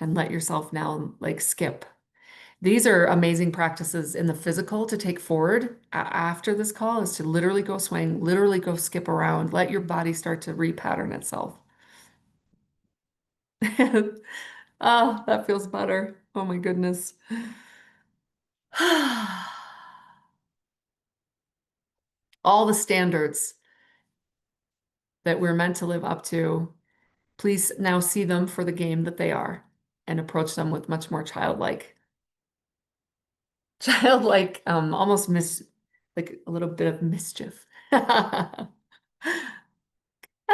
and let yourself now like skip. These are amazing practices in the physical to take forward after this call, is to literally go swing, literally go skip around, let your body start to repattern itself. Oh, that feels better. Oh my goodness. All the standards that we're meant to live up to, please now see them for the game that they are and approach them with much more almost like a little bit of mischief. I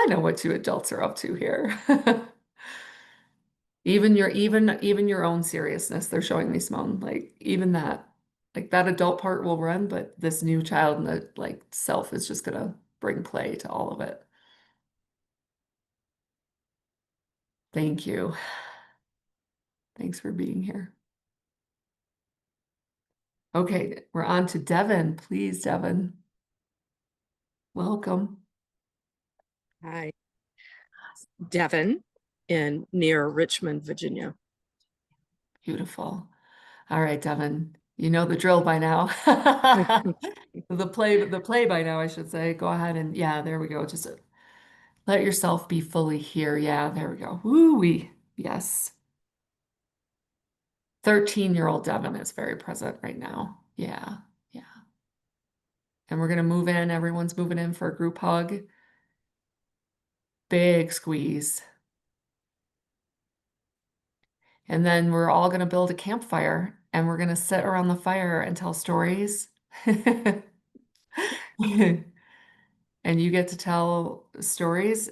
know what you adults are up to here. Even your own seriousness, they're showing me, Simone, like even that, like that adult part will run, but this new child and the like self is just gonna bring play to all of it. Thank you. Thanks for being here. Okay, we're on to Devin. Please, Devin. Welcome. Hi, Devin in near Richmond, Virginia. Beautiful. All right, Devin, you know the drill by now. The play by now, I should say. Go ahead and yeah, there we go. Just let yourself be fully here. Yeah, there we go. Woo-wee. Yes. 13-year-old Devin is very present right now. Yeah, yeah. And we're gonna move in. Everyone's moving in for a group hug. Big squeeze. And then we're all gonna build a campfire and we're gonna sit around the fire and tell stories. And you get to tell stories.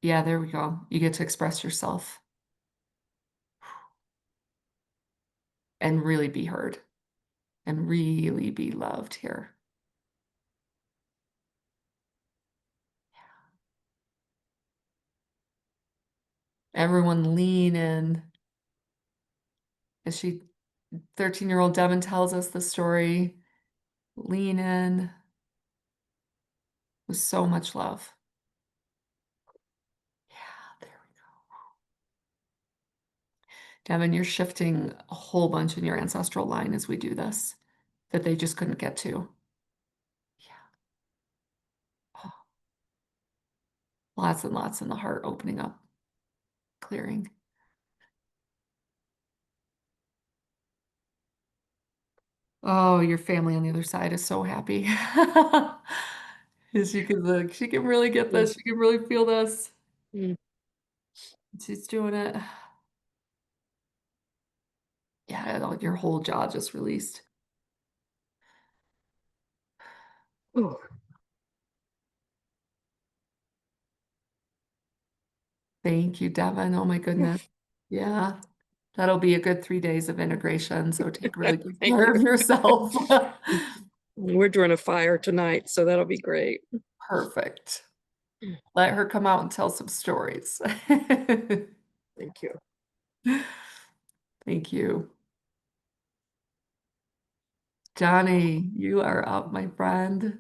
Yeah, there we go. You get to express yourself and really be heard and really be loved here. Everyone lean in as 13-year-old Devin tells us the story. Lean in with so much love. Yeah, there we go. Devin, you're shifting a whole bunch in your ancestral line as we do this that they just couldn't get to. Yeah. Oh. Lots and lots in the heart opening up, clearing. Oh, your family on the other side is so happy. She can look, she can really get this. She can really feel this. She's doing it. Yeah, your whole jaw just released. Ooh. Thank you, Devin. Oh my goodness. Yeah, that'll be a good 3 days of integration. So take really good care of yourself. We're doing a fire tonight, so that'll be great. Perfect. Let her come out and tell some stories. Thank you. Thank you. Johnny, you are up, my friend.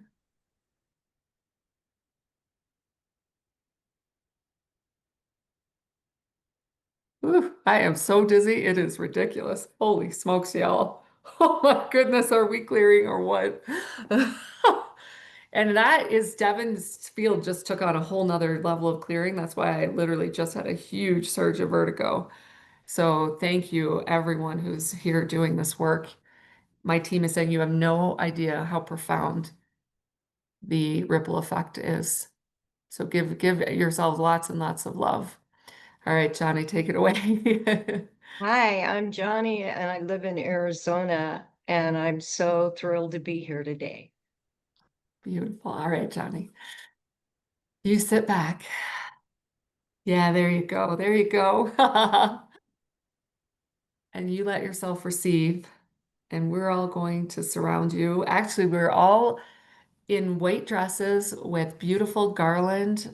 Ooh, I am so dizzy. It is ridiculous. Holy smokes, y'all. Oh my goodness, are we clearing or what? And that is Devin's field just took on a whole nother level of clearing. That's why I literally just had a huge surge of vertigo. So thank you, everyone who's here doing this work. My team is saying you have no idea how profound the ripple effect is. So give yourselves lots and lots of love. All right, Johnny, take it away. Hi, I'm Johnny and I live in Arizona and I'm so thrilled to be here today. Beautiful. All right, Johnny. You sit back. Yeah, there you go. There you go. And you let yourself receive. And we're all going to surround you. Actually, we're all in white dresses with beautiful garland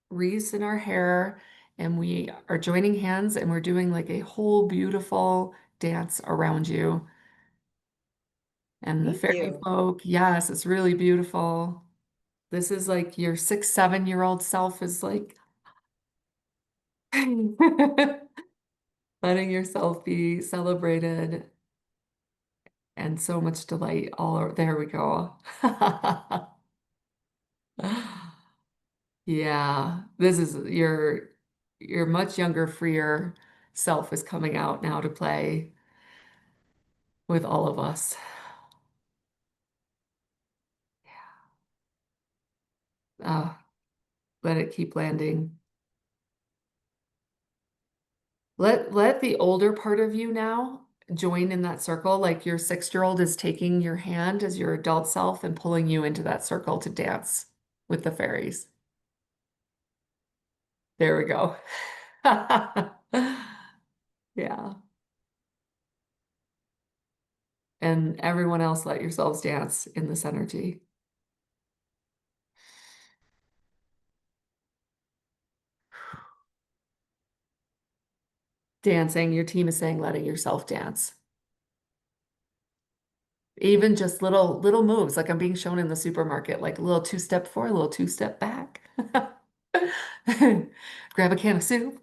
wreaths in our hair. And we are joining hands and we're doing like a whole beautiful dance around you. And the Thank fairy you. folk, yes, it's really beautiful. This is like your 6, 7-year-old self is like Letting yourself be celebrated and so much delight there we go. Yeah, this is your much younger, freer self is coming out now to play with all of us. Let it keep landing. Let the older part of you now join in that circle, like your 6-year-old is taking your hand as your adult self and pulling you into that circle to dance with the fairies. There we go. Yeah. And everyone else, let yourselves dance in this energy. Dancing, your team is saying letting yourself dance. Even just little moves, like I'm being shown in the supermarket, like a little 2-step forward, a little 2-step back. Grab a can of soup.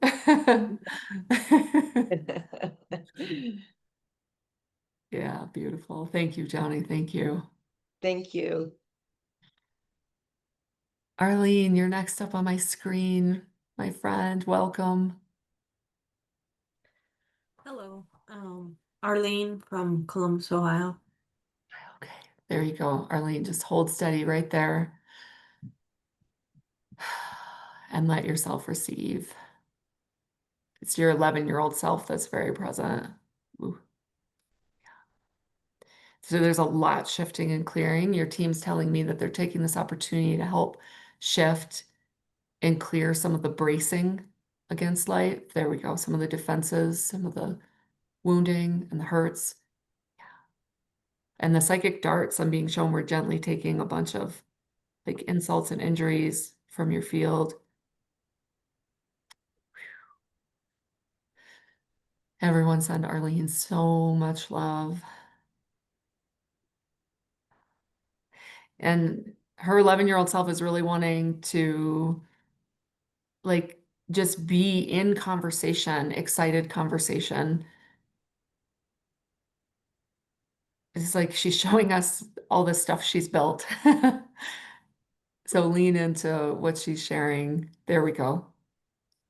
Yeah, beautiful. Thank you, Johnny. Thank you. Thank you. Arlene, you're next up on my screen. My friend, welcome. Hello, Arlene from Columbus, Ohio. Okay, there you go. Arlene, just hold steady right there. And let yourself receive. It's your 11-year-old self that's very present. Ooh. So there's a lot shifting and clearing. Your team's telling me that they're taking this opportunity to help shift and clear some of the bracing against light. There we go. Some of the defenses, some of the wounding and the hurts. Yeah. And the psychic darts I'm being shown, we're gently taking a bunch of like insults and injuries from your field. Everyone send Arlene so much love. And her 11-year-old self is really wanting to like just be in conversation, excited conversation. It's like she's showing us all this stuff she's built. So lean into what she's sharing. There we go.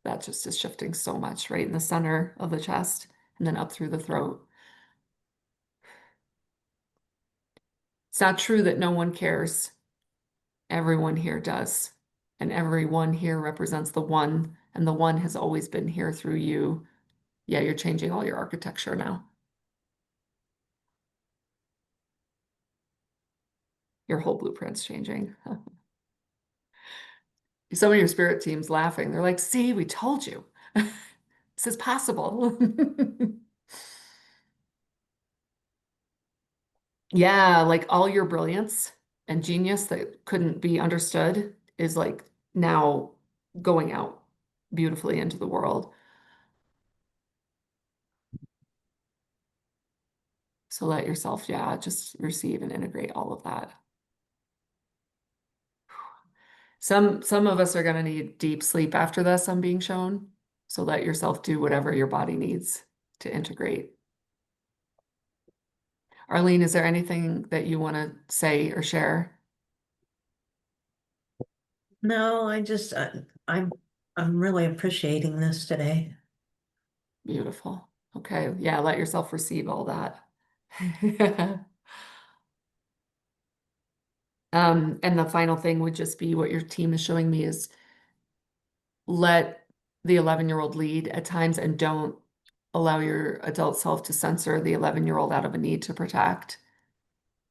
That just is shifting so much right in the center of the chest and then up through the throat. It's not true that no one cares. Everyone here does. And everyone here represents the one, and the one has always been here through you. Yeah, you're changing all your architecture now. Your whole blueprint's changing. Some of your spirit team's laughing. They're like, see, we told you. This is possible. Yeah, like all your brilliance and genius that couldn't be understood is like now going out beautifully into the world. So let yourself, yeah, just receive and integrate all of that. Some of us are going to need deep sleep after this, I'm being shown. So let yourself do whatever your body needs to integrate. Arlene, is there anything that you want to say or share? No, I'm really appreciating this today. Beautiful. Okay. Yeah, let yourself receive all that. And the final thing would just be what your team is showing me is let the 11-year-old lead at times and don't allow your adult self to censor the 11-year-old out of a need to protect.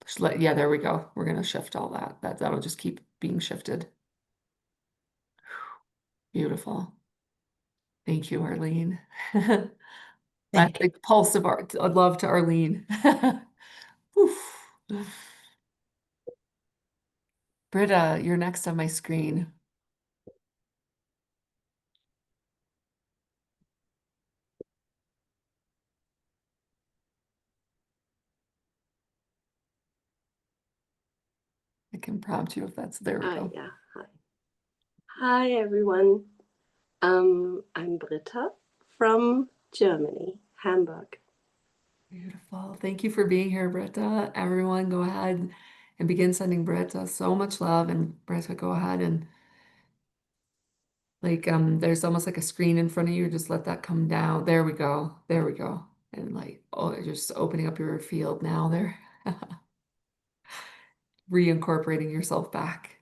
Just yeah, there we go. We're going to shift all that. That'll just keep being shifted. Beautiful. Thank you, Arlene. That big pulse of love to Arlene. Oof. Britta, you're next on my screen. I can prompt you if that's there we go. Yeah. Hi. Hi, everyone. I'm Britta from Germany, Hamburg. Beautiful. Thank you for being here, Britta. Everyone, go ahead and begin sending Britta so much love. And Britta, go ahead and there's almost like a screen in front of you. Just let that come down. There we go. There we go. And you're just opening up your field now there. Reincorporating yourself back.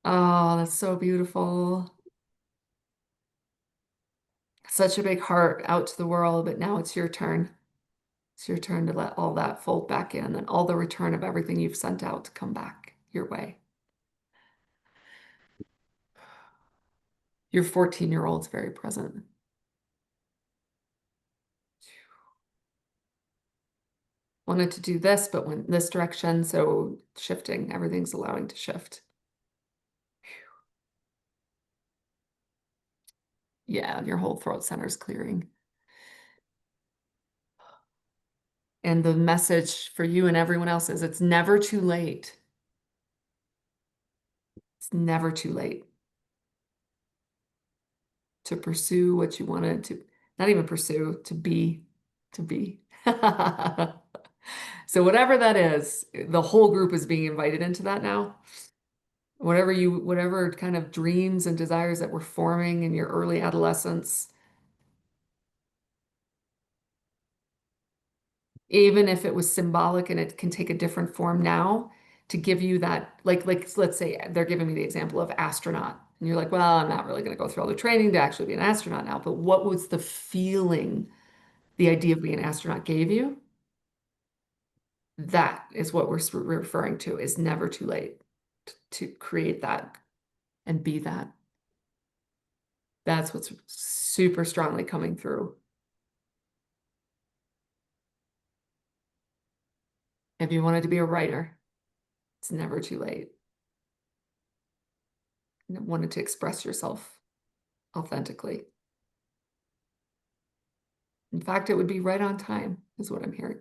Oh, that's so beautiful. Such a big heart out to the world, but now it's your turn. It's your turn to let all that fold back in and all the return of everything you've sent out to come back your way. Your 14-year-old's very present. Wanted to do this, but went this direction, so shifting, everything's allowing to shift. Yeah, your whole throat center is clearing. And the message for you and everyone else is it's never too late. It's never too late to pursue what you wanted to, not even pursue, to be. So whatever that is, the whole group is being invited into that now. Whatever kind of dreams and desires that were forming in your early adolescence, even if it was symbolic and it can take a different form now to give you that, like let's say they're giving me the example of astronaut. And you're like, well, I'm not really going to go through all the training to actually be an astronaut now. But what was the feeling the idea of being an astronaut gave you? That is what we're referring to is never too late to create that and be that. That's what's super strongly coming through. If you wanted to be a writer, it's never too late. And wanted to express yourself authentically. In fact, it would be right on time, is what I'm hearing.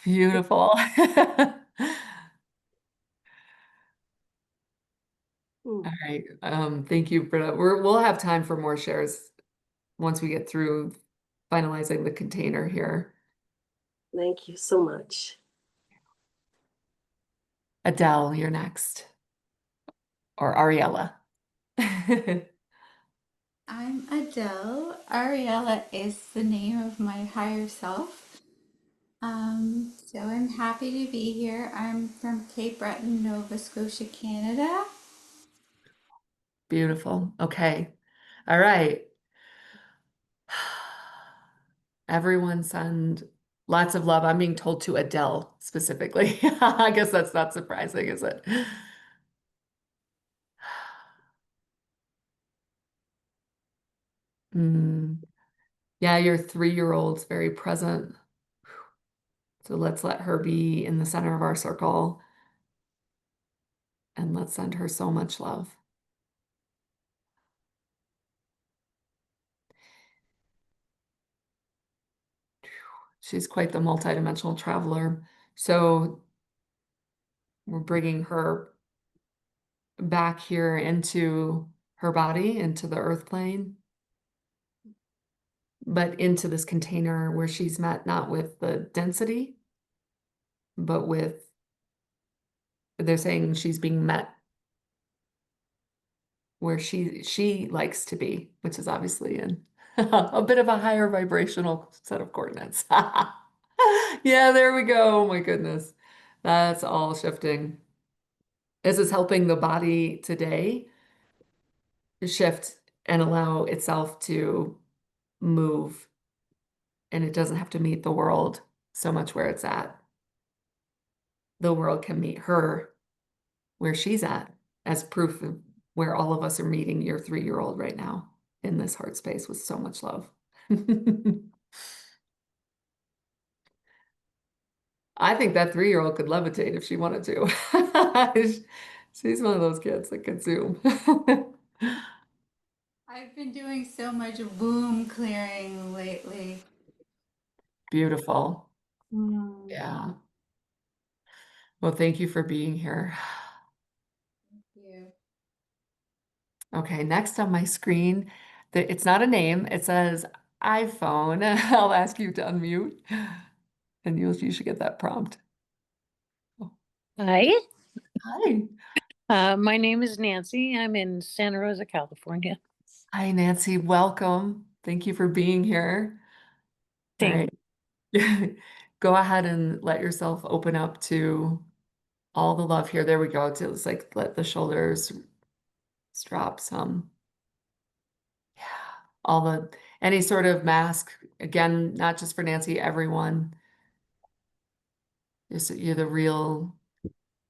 Beautiful. All right. Thank you, Britta. We'll have time for more shares once we get through finalizing the container here. Thank you so much. Adele, you're next. Or Ariella. I'm Adele. Ariella is the name of my higher self. So I'm happy to be here. I'm from Cape Breton, Nova Scotia, Canada. Beautiful. Okay. All right. Everyone send lots of love. I'm being told to Adele specifically. I guess that's not surprising, is it? Yeah, your 3-year-old's very present. So let's let her be in the center of our circle. And let's send her so much love. She's quite the multidimensional traveler. So we're bringing her back here into her body, into the earth plane, but into this container where she's met not with the density, but with, they're saying she's being met where she likes to be, which is obviously in a bit of a higher vibrational set of coordinates. Yeah, there we go. Oh my goodness. That's all shifting. This is helping the body today shift and allow itself to move. And it doesn't have to meet the world so much where it's at. The world can meet her where she's at, as proof of where all of us are meeting your 3-year-old right now in this heart space with so much love. I think that 3-year-old could levitate if she wanted to. She's one of those kids that could zoom. I've been doing so much womb clearing lately. Beautiful. Mm. Yeah. Well, thank you for being here. Thank you. Okay, next on my screen, it's not a name, it says iPhone. I'll ask you to unmute and you should get that prompt. Hi, Hi. my name is Nancy. I'm in Santa Rosa, California. Hi, Nancy. Welcome. Thank you for being here. All Thank right. Go ahead and let yourself open up to all the love here. There we go. It's like let the shoulders drop some. Yeah. All the any sort of mask. Again, not just for Nancy, everyone. You're the real.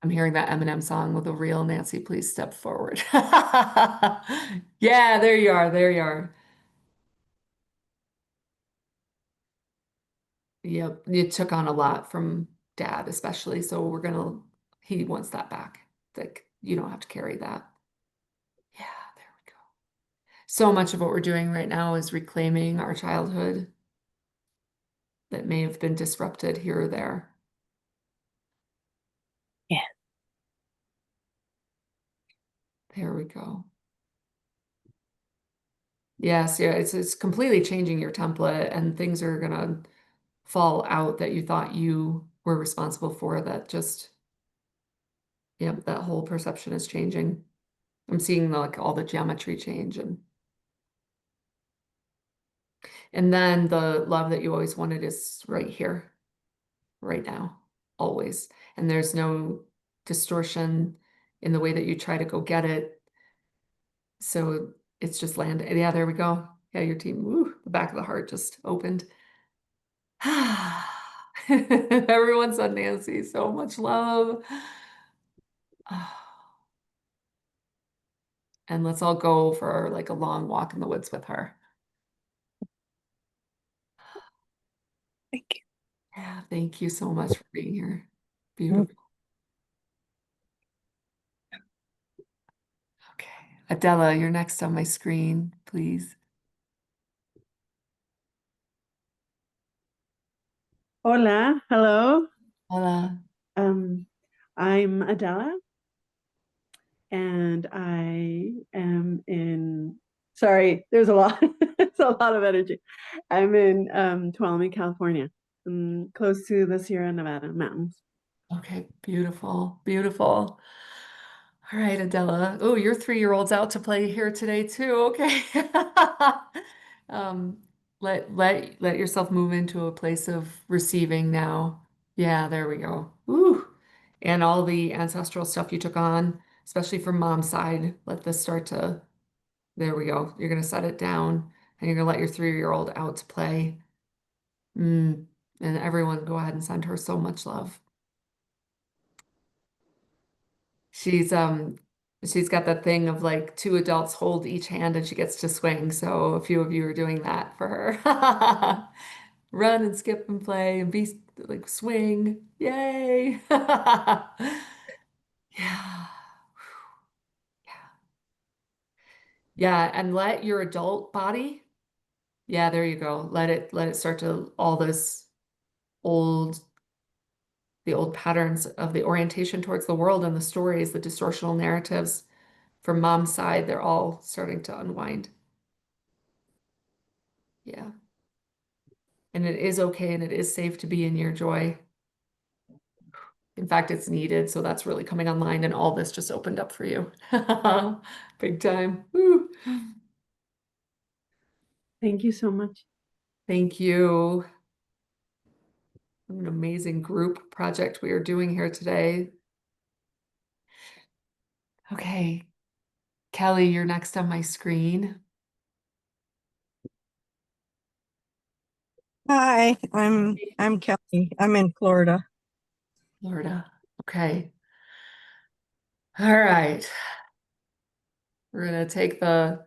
I'm hearing that Eminem song with the real Nancy. Please step forward. Yeah, there you are. There you are. Yep, you took on a lot from dad, especially. So he wants that back. Like, you don't have to carry that. Yeah, there we go. So much of what we're doing right now is reclaiming our childhood that may have been disrupted here or there. Yeah. There we go. Yes, yeah, it's completely changing your template and things are gonna fall out that you thought you were responsible for that just, yep, that whole perception is changing. I'm seeing like all the geometry change and then the love that you always wanted is right here, right now, always. And there's no distortion in the way that you try to go get it. So it's just landed. Yeah, there we go. Yeah, your team, woo, the back of the heart just opened. Everyone said Nancy, so much love. And let's all go for like a long walk in the woods with her. Thank you. Yeah, thank you so much for being here. Beautiful. Okay. Adela, you're next on my screen, please. Hola, hello. Hola. I'm Adela, and I am in, sorry, there's a lot, it's a lot of energy. I'm in Tuolumne, California, close to the Sierra Nevada mountains. Okay, beautiful, beautiful. All right, Adela. Oh, your 3-year-old's out to play here today too. Okay. Um, let yourself move into a place of receiving now. Yeah, there we go. Ooh. And all the ancestral stuff you took on, especially from mom's side, let this start to, there we go. You're gonna set it down and you're gonna let your 3-year-old out to play. And everyone go ahead and send her so much love. She's got that thing of like 2 adults hold each hand and she gets to swing. So a few of you are doing that for her. Run and skip and play and be like swing. Yay. Yeah. Yeah, and let your adult body, yeah, there you go. Let it start to all this old the old patterns of the orientation towards the world and the stories, the distortional narratives from mom's side, they're all starting to unwind. Yeah. And it is okay and it is safe to be in your joy. In fact, it's needed. So that's really coming online and all this just opened up for you. Big time. Woo. Thank you so much. Thank you. An amazing group project we are doing here today. Okay. Kelly, you're next on my screen. Hi, I'm Kelly. I'm in Florida. Florida. Okay. All right. We're going to take the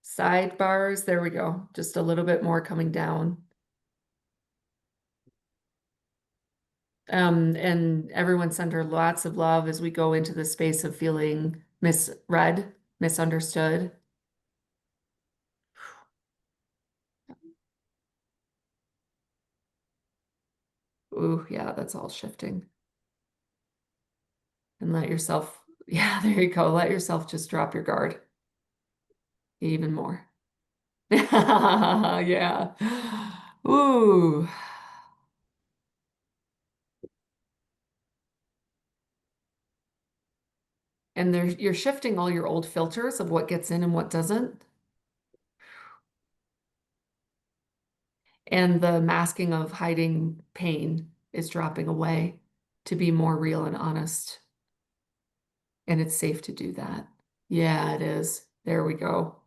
sidebars. There we go. Just a little bit more coming down. And everyone send her lots of love as we go into the space of feeling misread, misunderstood. Ooh, yeah, that's all shifting. And let yourself, yeah, there you go. Let yourself just drop your guard. Even more. Yeah. Ooh. And you're shifting all your old filters of what gets in and what doesn't. And the masking of hiding pain is dropping away to be more real and honest. And it's safe to do that. Yeah, it is. There we go.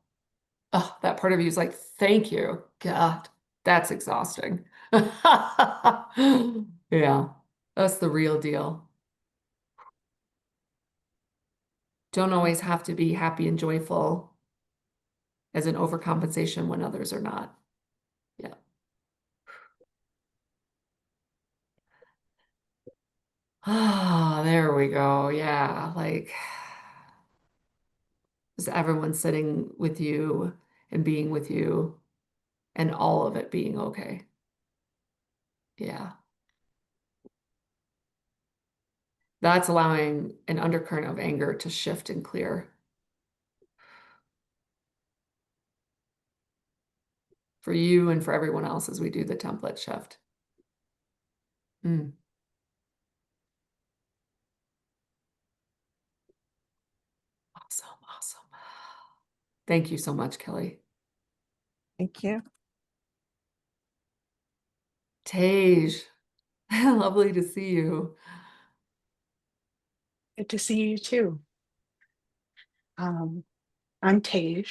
Oh, that part of you is like, thank you. God, that's exhausting. Yeah, that's the real deal. Don't always have to be happy and joyful as an overcompensation when others are not. Yeah. Ah, there we go. Yeah, like just everyone sitting with you and being with you and all of it being okay. Yeah. That's allowing an undercurrent of anger to shift and clear for you and for everyone else as we do the template shift. Mm. Awesome, awesome. Thank you so much, Kelly. Thank you. Tej, lovely to see you. Good to see you too. I'm Tej.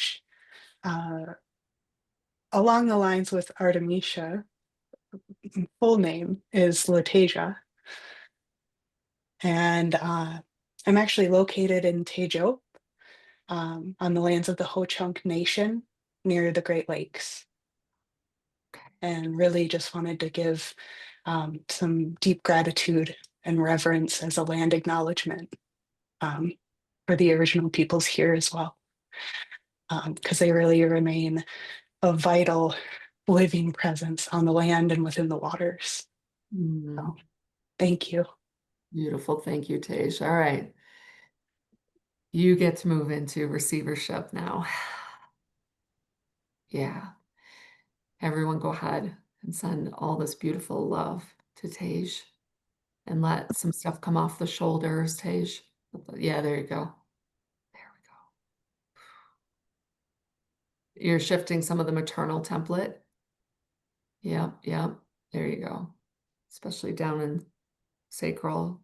Along the lines with Artemisia, full name is Latasia. And I'm actually located in Tejo, on the lands of the Ho-Chunk Nation near the Great Lakes. And really just wanted to give some deep gratitude and reverence as a land acknowledgement for the original peoples here as well, because they really remain a vital living presence on the land and within the waters. So, thank you. Beautiful. Thank you, Tej. All right. You get to move into receivership now. Yeah. Everyone go ahead and send all this beautiful love to Tej and let some stuff come off the shoulders, Tej. Yeah, there you go. There we go. You're shifting some of the maternal template. Yep, yep. There you go. Especially down in sacral.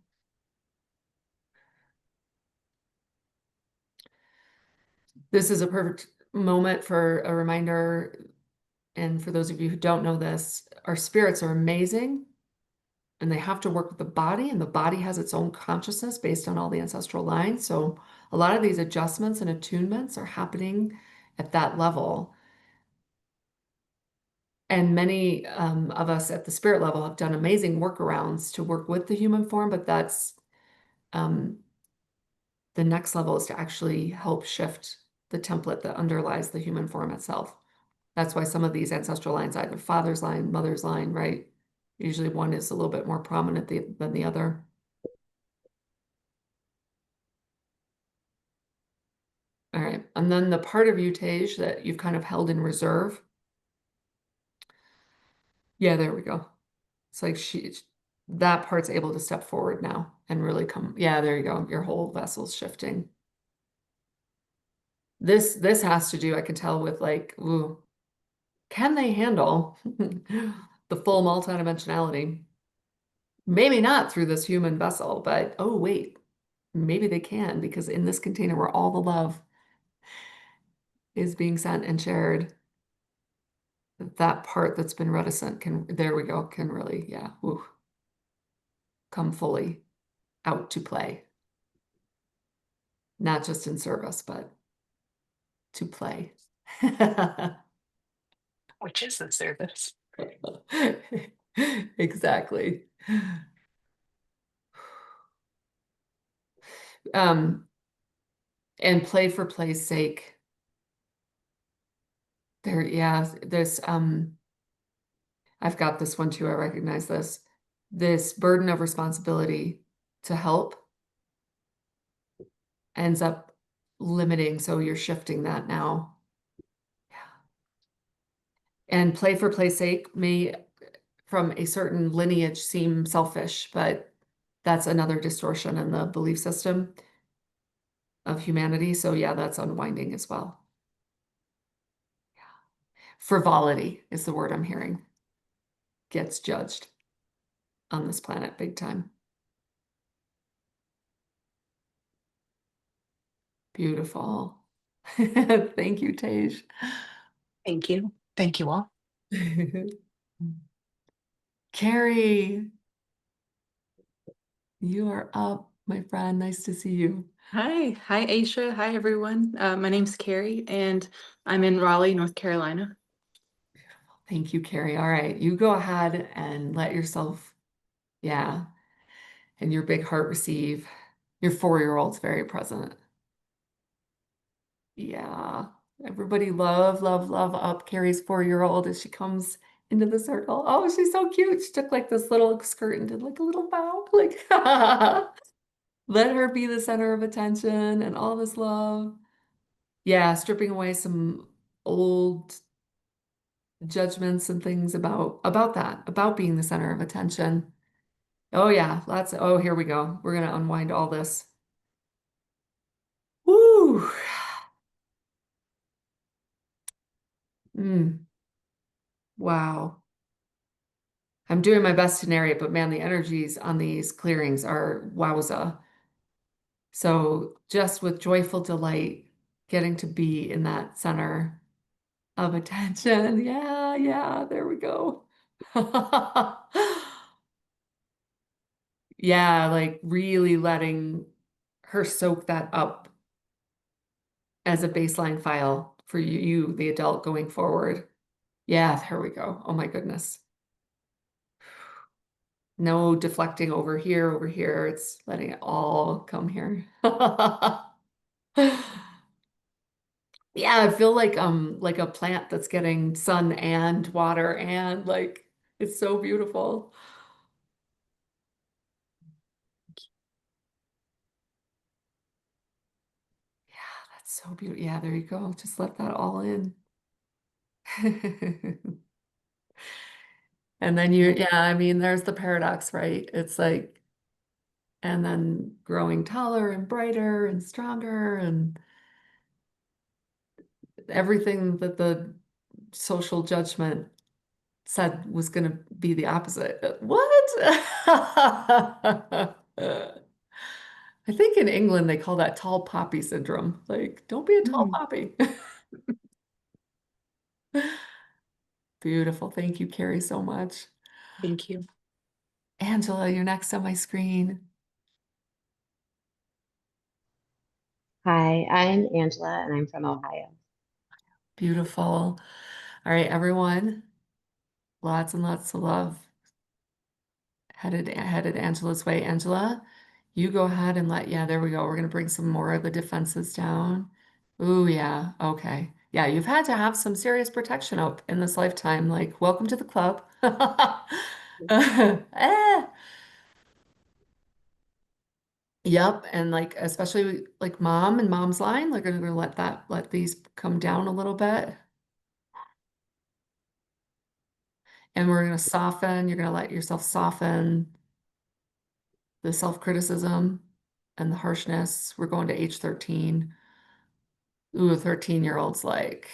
This is a perfect moment for a reminder. And for those of you who don't know this, our spirits are amazing and they have to work with the body, and the body has its own consciousness based on all the ancestral lines. So a lot of these adjustments and attunements are happening at that level. And many of us at the spirit level have done amazing workarounds to work with the human form, but that's the next level is to actually help shift the template that underlies the human form itself. That's why some of these ancestral lines, either father's line, mother's line, right? Usually one is a little bit more prominent than the other. All right. And then the part of you, Tej, that you've kind of held in reserve. Yeah, there we go. It's like that part's able to step forward now and really come. Yeah, there you go. Your whole vessel's shifting. This has to do, I can tell, with like, ooh, can they handle the full multidimensionality? Maybe not through this human vessel, but oh, wait, maybe they can, because in this container where all the love is being sent and shared, that part that's been reticent can, there we go, can really, yeah, ooh, come fully out to play. Not just in service, but to play. Which is the service. Exactly. And play for play's sake. There, yeah, there's I've got this one too, I recognize this. This burden of responsibility to help ends up limiting, so you're shifting that now And play for play's sake may, from a certain lineage, seem selfish, but that's another distortion in the belief system of humanity. So yeah, that's unwinding as well. Frivolity is the word I'm hearing. Gets judged on this planet big time. Beautiful. Thank you, Tej. Thank you. Thank you all. Carrie, you are up, my friend. Nice to see you. Hi, Aisha. Hi, everyone. My name's Carrie, and I'm in Raleigh, North Carolina. Thank you, Carrie. All right, you go ahead and let yourself, yeah, and your big heart receive. Your 4-year-old's very present. Yeah, everybody love, love, love up Carrie's 4-year-old as she comes into the circle. Oh, she's so cute. She took like this little skirt and did like a little bow. Like, let her be the center of attention and all this love. Yeah, stripping away some old judgments and things about that, about being the center of attention. Oh yeah, oh, here we go. We're gonna unwind all this. Woo! Wow. I'm doing my best to narrate, but man, the energies on these clearings are wowza. So just with joyful delight, getting to be in that center of attention. Yeah, yeah, there we go. Yeah, like really letting her soak that up as a baseline file for you, the adult going forward. Yeah, there we go. Oh my goodness. No deflecting over here, over here. It's letting it all come here. Yeah, I feel like a plant that's getting sun and water and like it's so beautiful. Yeah, that's so beautiful. Yeah, there you go. Just let that all in. And then yeah, I mean, there's the paradox, right? It's like, and then growing taller and brighter and stronger and everything that the social judgment said was going to be the opposite. What? I think in England they call that tall poppy syndrome. Like, don't be a tall poppy. Beautiful. Thank you, Carrie, so much. Thank you. Angela, you're next on my screen. Hi, I'm Angela and I'm from Ohio. Beautiful. All right, everyone. Lots and lots of love. Headed Angela's way. Angela, you go ahead and yeah, there we go. We're going to bring some more of the defenses down. Ooh, yeah. Okay. Yeah, you've had to have some serious protection up in this lifetime. Like, welcome to the club. Eh. Yep, and like especially like mom and mom's line, like we're gonna let these come down a little bit. And we're gonna soften, you're gonna let yourself soften the self-criticism and the harshness. We're going to age 13. Ooh, a 13-year-old's like,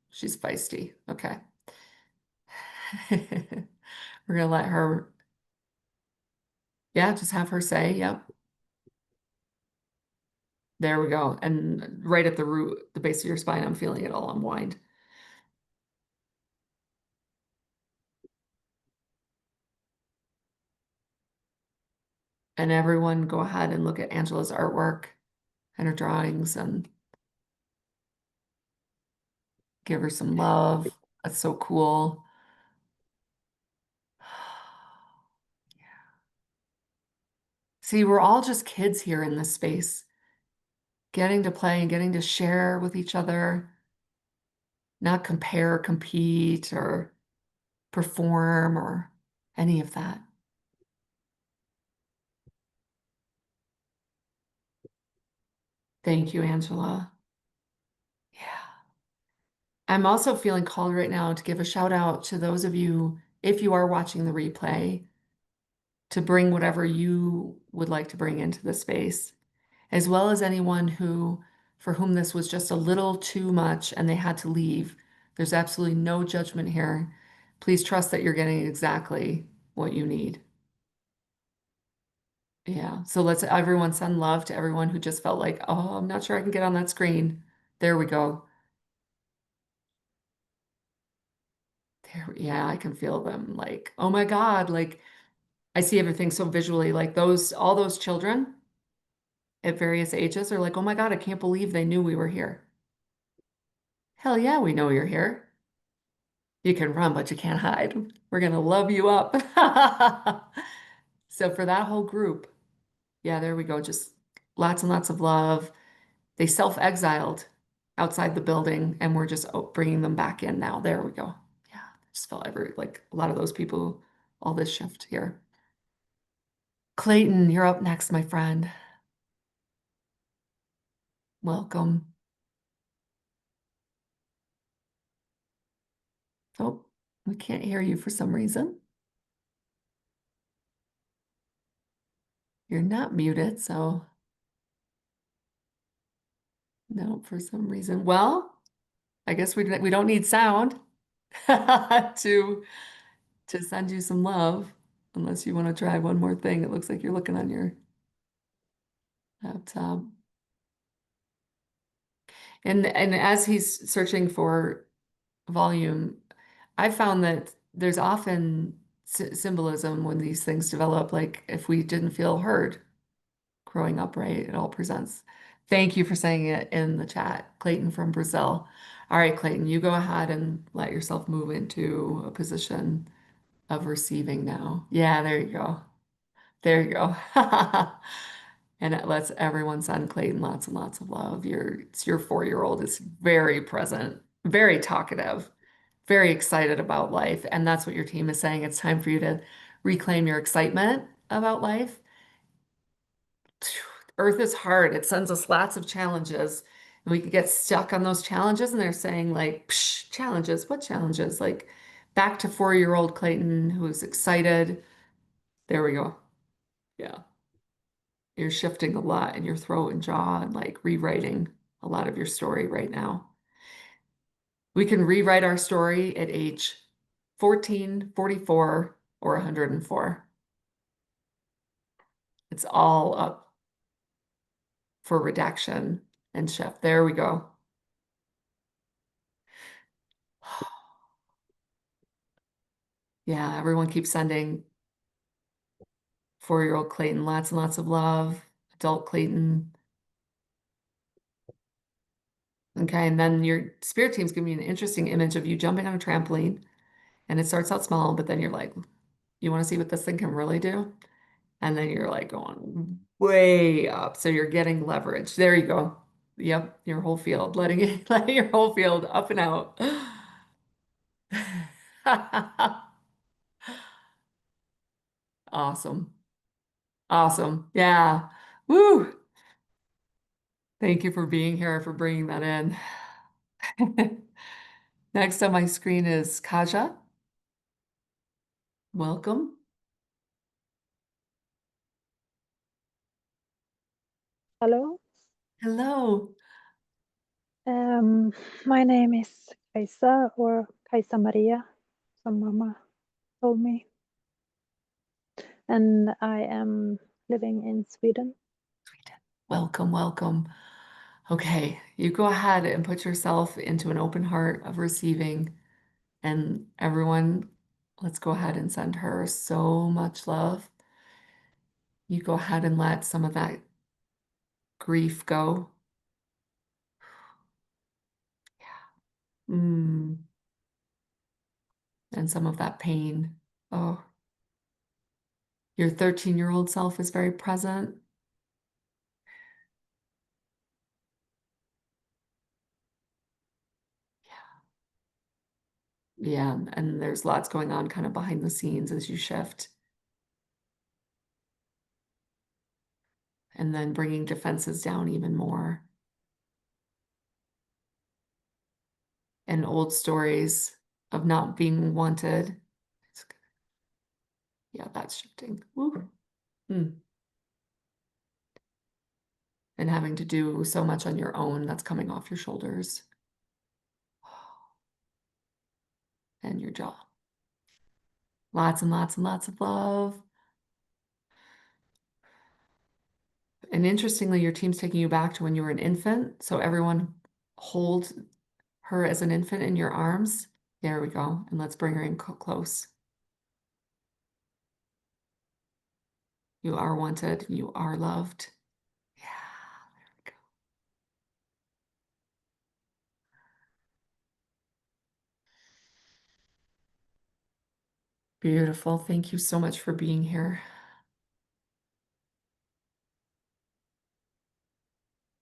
she's feisty. Okay. We're gonna let her, yeah, just have her say, yep. There we go. And right at the root, the base of your spine, I'm feeling it all unwind. And everyone go ahead and look at Angela's artwork and her drawings and give her some love. That's so cool. See, we're all just kids here in this space, getting to play and getting to share with each other, not compare, compete, or perform or any of that. Thank you, Angela. Yeah. I'm also feeling called right now to give a shout out to those of you, if you are watching the replay, to bring whatever you would like to bring into the space, as well as anyone for whom this was just a little too much and they had to leave. There's absolutely no judgment here. Please trust that you're getting exactly what you need. Yeah, so let's everyone send love to everyone who just felt like, oh, I'm not sure I can get on that screen. There we go. Yeah, I can feel them like, oh my God, like I see everything so visually, like all those children at various ages are like, oh my God, I can't believe they knew we were here. Hell yeah, we know you're here. You can run, but you can't hide. We're gonna love you up. So for that whole group, yeah, there we go. Just lots and lots of love. They self-exiled outside the building, and we're just bringing them back in now. There we go. Yeah, just felt like a lot of those people, all this shift here. Clayton, you're up next, my friend. Welcome. Oh, we can't hear you for some reason. You're not muted, so no, for some reason. Well, I guess we don't need sound to send you some love, unless you want to try one more thing. It looks like you're looking on your laptop. And as he's searching for volume, I found that there's often symbolism when these things develop, like if we didn't feel heard growing up, right? It all presents. Thank you for saying it in the chat, Clayton from Brazil. All right, Clayton, you go ahead and let yourself move into a position of receiving now. Yeah, there you go. There you go. And it lets everyone send Clayton lots and lots of love. Your 4-year-old is very present, very talkative, very excited about life. And that's what your team is saying. It's time for you to reclaim your excitement about life. Earth is hard. It sends us lots of challenges. And we could get stuck on those challenges. And they're saying, like, psh, challenges, what challenges? Like back to 4-year-old Clayton, who's excited. There we go. Yeah. You're shifting a lot in your throat and jaw and like rewriting a lot of your story right now. We can rewrite our story at age 14, 44, or 104. It's all up for redaction and shift. There we go. Yeah, everyone keeps sending 4-year-old Clayton lots and lots of love. Adult Clayton. Okay, and then your spirit team's giving me an interesting image of you jumping on a trampoline, and it starts out small, but then you're like, you want to see what this thing can really do? And then you're like going way up. So you're getting leverage. There you go. Yep, your whole field, letting your whole field up and out. Awesome. Awesome. Yeah. Woo. Thank you for being here, for bringing that in. Next on my screen is Kaja. Welcome. Hello. Hello. My name is Kaisa or Kaisa Maria, some mama told me. And I am living in Sweden. Welcome, welcome. Okay, you go ahead and put yourself into an open heart of receiving. And everyone, let's go ahead and send her so much love. You go ahead and let some of that grief go. Mm. And some of that pain. Oh, your 13-year-old self is very present. Yeah, and there's lots going on kind of behind the scenes as you shift. And then bringing defenses down even more. and old stories of not being wanted. Yeah, that's shifting. Woo. And having to do so much on your own that's coming off your shoulders and your jaw. Lots and lots and lots of love. And interestingly, your team's taking you back to when you were an infant. So everyone hold her as an infant in your arms. There we go. And let's bring her in close. You are wanted. You are loved. Yeah, there we go. Beautiful. Thank you so much for being here.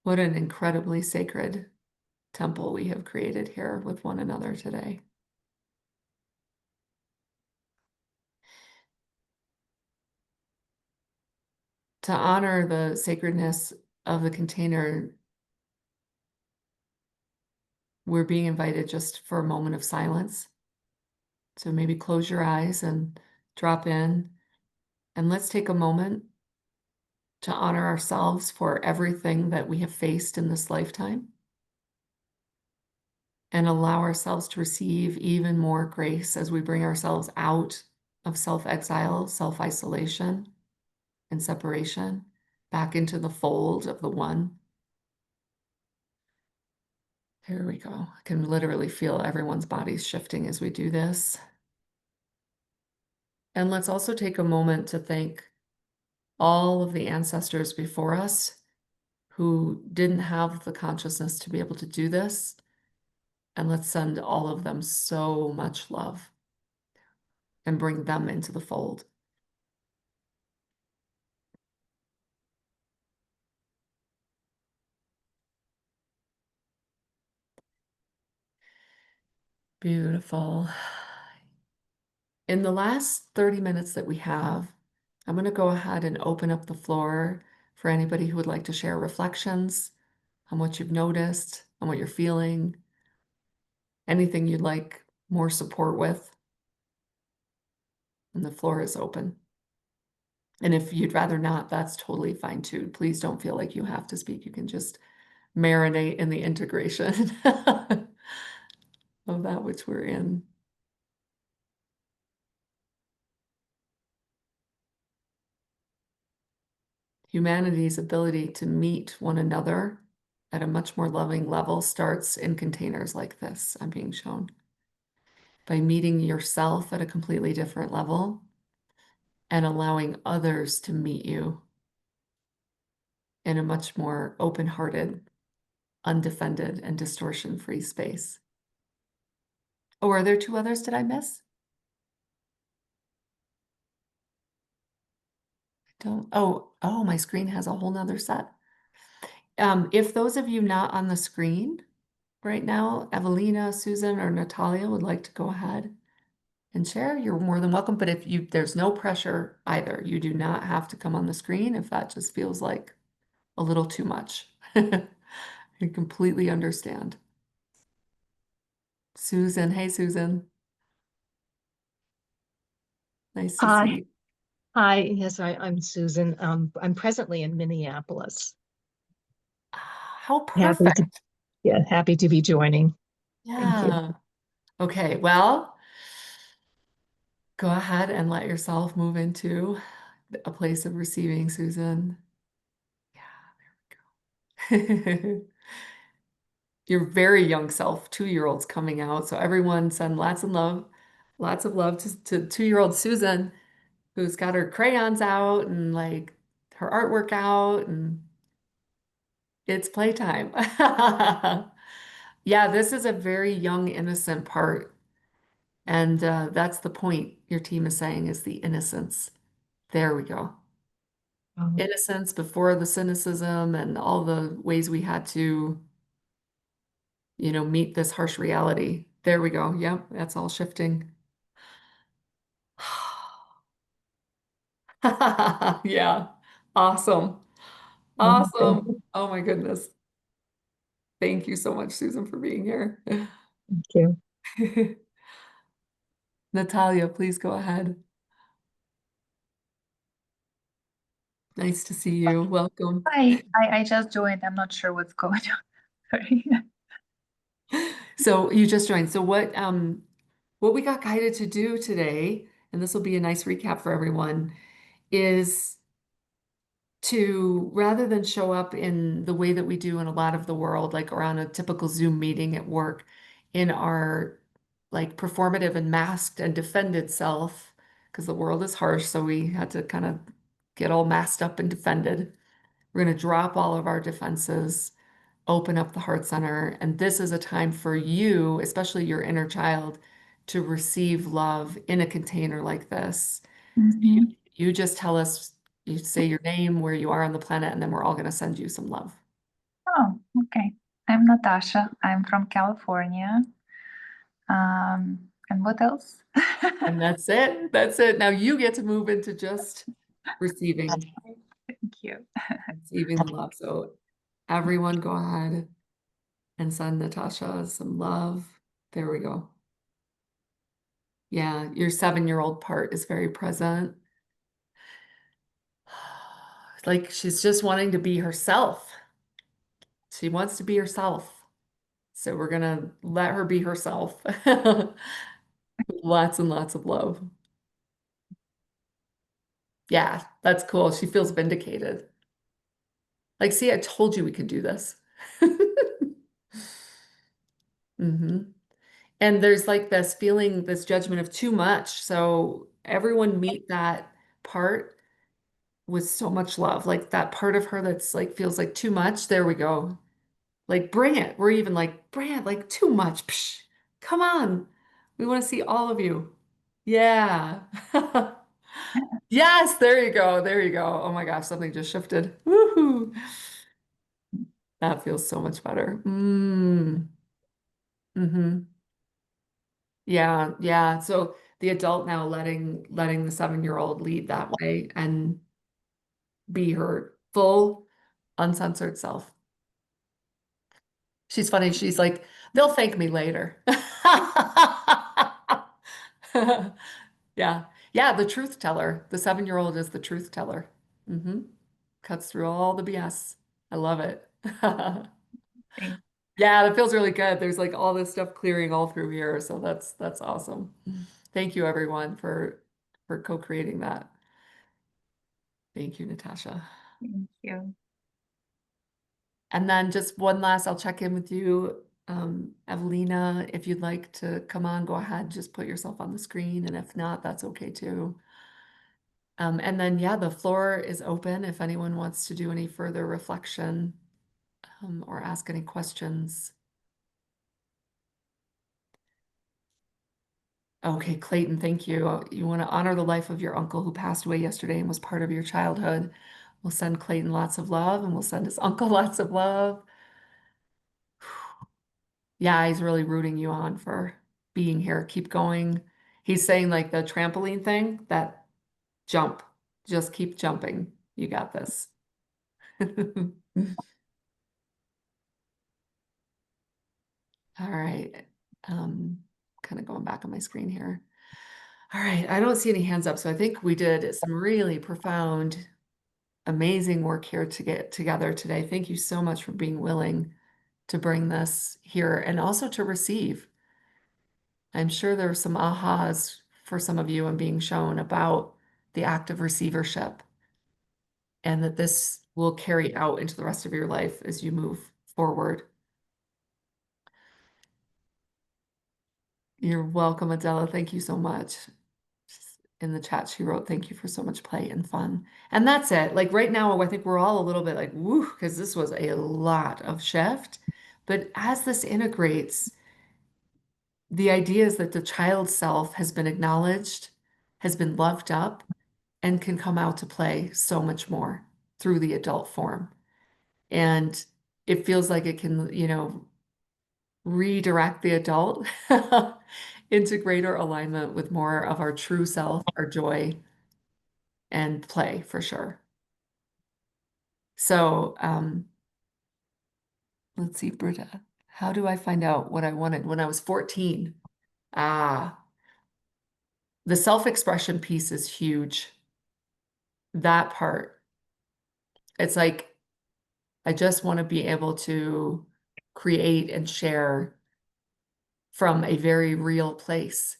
What an incredibly sacred temple we have created here with one another today. To honor the sacredness of the container, we're being invited just for a moment of silence. So maybe close your eyes and drop in, and let's take a moment to honor ourselves for everything that we have faced in this lifetime and allow ourselves to receive even more grace as we bring ourselves out of self-exile, self-isolation, and separation back into the fold of the one. Here we go. I can literally feel everyone's bodies shifting as we do this. And let's also take a moment to thank all of the ancestors before us who didn't have the consciousness to be able to do this. And let's send all of them so much love and bring them into the fold. Beautiful. In the last 30 minutes that we have, I'm going to go ahead and open up the floor for anybody who would like to share reflections on what you've noticed, on what you're feeling, anything you'd like more support with. And the floor is open. And if you'd rather not, that's totally fine too. Please don't feel like you have to speak. You can just marinate in the integration of that which we're in. Humanity's ability to meet one another at a much more loving level starts in containers like this, I'm being shown. By meeting yourself at a completely different level and allowing others to meet you in a much more open-hearted, undefended, and distortion-free space. Oh, are there two others? Did I miss? Oh, my screen has a whole nother set. If those of you not on the screen right now, Evelina, Susan, or Natalia would like to go ahead and share, you're more than welcome. But there's no pressure either. You do not have to come on the screen if that just feels like a little too much. I completely understand. Susan, hey Susan. Nice to see you. Hi, yes, I'm Susan. I'm presently in Minneapolis. How Happy perfect. happy to be joining. Thank you. Yeah. Okay, well, go ahead and let yourself move into a place of receiving, Susan. Yeah, there we go. Your very young self, 2-year-olds coming out. So everyone send lots of love to 2-year-old Susan, who's got her crayons out and like her artwork out, and it's playtime. Yeah, this is a very young, innocent part. And that's the point your team is saying is the innocence. There we go. Innocence before the cynicism and all the ways we had to, meet this harsh reality. There we go. Yep, that's all shifting. Yeah, awesome. Awesome. Oh my goodness. Thank you so much, Susan, for being here. Thank you. Natalia, please go ahead. Nice to see you. Welcome. Hi, I just joined. I'm not sure what's going on. Sorry. So you just joined. So what we got guided to do today, and this will be a nice recap for everyone, is to rather than show up in the way that we do in a lot of the world, like around a typical Zoom meeting at work, in our like performative and masked and defended self, because the world is harsh, so we had to kind of get all masked up and defended. We're going to drop all of our defenses, open up the heart center, and this is a time for you, especially your inner child, to receive love in a container like this. You just tell us, you say your name, where you are on the planet, and then we're all going to send you some love. Oh, okay. I'm Natasha. I'm from California. And what else? And that's it. That's it. Now you get to move into just receiving. Thank you. Receiving the love. So everyone go ahead and send Natasha some love. There we go. Yeah, your 7-year-old part is very present. Like she's just wanting to be herself. She wants to be herself. So we're gonna let her be herself. Lots and lots of love. Yeah, that's cool. She feels vindicated. Like, see, I told you we could do this. And there's like this feeling, this judgment of too much. So everyone meet that part with so much love. Like that part of her that's like feels like too much. There we go. Like bring it. We're even like, Brand, like too much. Psh, come on. We want to see all of you. Yeah. Yes, there you go. There you go. Oh my gosh, something just shifted. Woohoo. That feels so much better. Mm-hmm. Yeah, yeah. So the adult now letting the 7-year-old lead that way and be her full, uncensored self. She's funny. She's like, they'll thank me later. Yeah. Yeah, the truth teller. The 7-year-old is the truth teller. Cuts through all the BS. I love it. Yeah, that feels really good. There's like all this stuff clearing all through here. So that's awesome. Thank you everyone for co-creating that. Thank you, Natasha. Thank you. And then just one last, I'll check in with you. Evelina, if you'd like to come on, go ahead, just put yourself on the screen. And if not, that's okay too. And then, yeah, the floor is open if anyone wants to do any further reflection or ask any questions. Okay, Clayton, thank you. You want to honor the life of your uncle who passed away yesterday and was part of your childhood. We'll send Clayton lots of love and we'll send his uncle lots of love. Yeah, he's really rooting you on for being here. Keep going. He's saying like the trampoline thing, that jump, just keep jumping. You got this. All right. Kind of going back on my screen here. All right. I don't see any hands up. So I think we did some really profound, amazing work here to get together today. Thank you so much for being willing to bring this here and also to receive. I'm sure there were some ahas for some of you and being shown about the act of receivership and that this will carry out into the rest of your life as you move forward. You're welcome, Adela. Thank you so much. In the chat, she wrote, thank you for so much play and fun. And that's it. Like right now, I think we're all a little bit like, woo, because this was a lot of shift. But as this integrates, the idea is that the child self has been acknowledged, has been loved up, and can come out to play so much more through the adult form. And it feels like it can, redirect the adult into greater alignment with more of our true self, our joy, and play for sure. So let's see, Britta. How do I find out what I wanted when I was 14? Ah, the self-expression piece is huge. That part. It's like, I just want to be able to create and share from a very real place.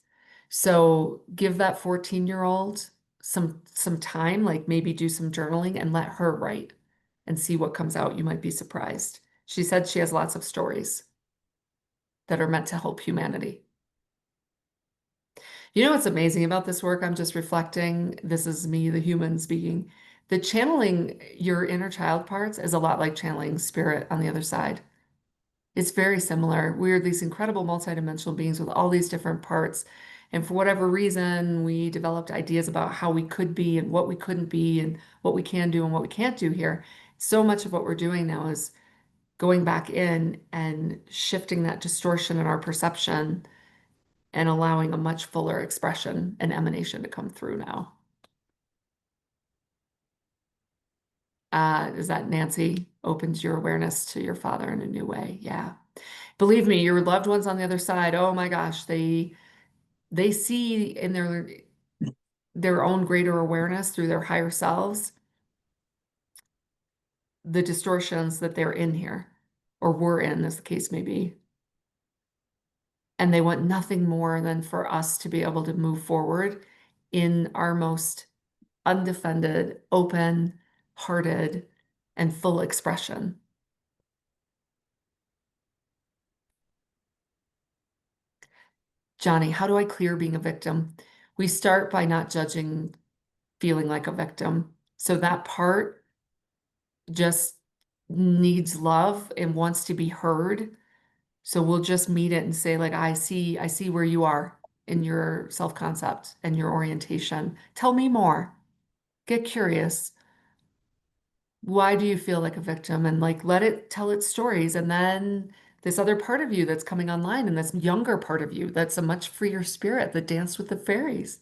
So give that 14-year-old some time, like maybe do some journaling and let her write and see what comes out. You might be surprised. She said she has lots of stories that are meant to help humanity. You know what's amazing about this work? I'm just reflecting. This is me, the human speaking. The channeling your inner child parts is a lot like channeling spirit on the other side. It's very similar. We're these incredible multidimensional beings with all these different parts. And for whatever reason, we developed ideas about how we could be and what we couldn't be and what we can do and what we can't do here. So much of what we're doing now is going back in and shifting that distortion in our perception and allowing a much fuller expression and emanation to come through now. Is that Nancy opens your awareness to your father in a new way? Yeah. Believe me, your loved ones on the other side, oh my gosh, they see in their own greater awareness through their higher selves the distortions that they're in here or were in, as the case may be. And they want nothing more than for us to be able to move forward in our most undefended, open-hearted, and full expression. Johnny, how do I clear being a victim? We start by not judging feeling like a victim. So that part just needs love and wants to be heard. So we'll just meet it and say, like, I see where you are in your self-concept and your orientation. Tell me more. Get curious. Why do you feel like a victim? And like let it tell its stories. And then this other part of you that's coming online and this younger part of you that's a much freer spirit that danced with the fairies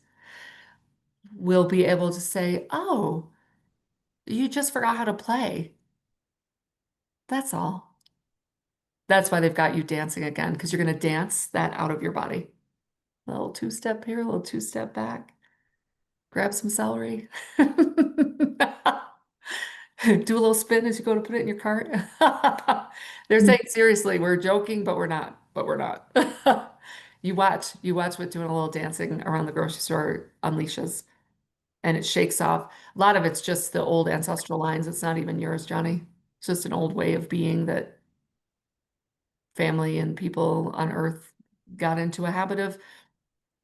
will be able to say, oh, you just forgot how to play. That's all. That's why they've got you dancing again, because you're going to dance that out of your body. A little two-step here, a little two-step back. Grab some celery. Do a little spin as you go to put it in your cart. They're saying seriously, we're joking, but we're not. But we're not. You watch what doing a little dancing around the grocery store unleashes, and it shakes off. A lot of it's just the old ancestral lines. It's not even yours, Johnny. It's just an old way of being that family and people on Earth got into a habit of,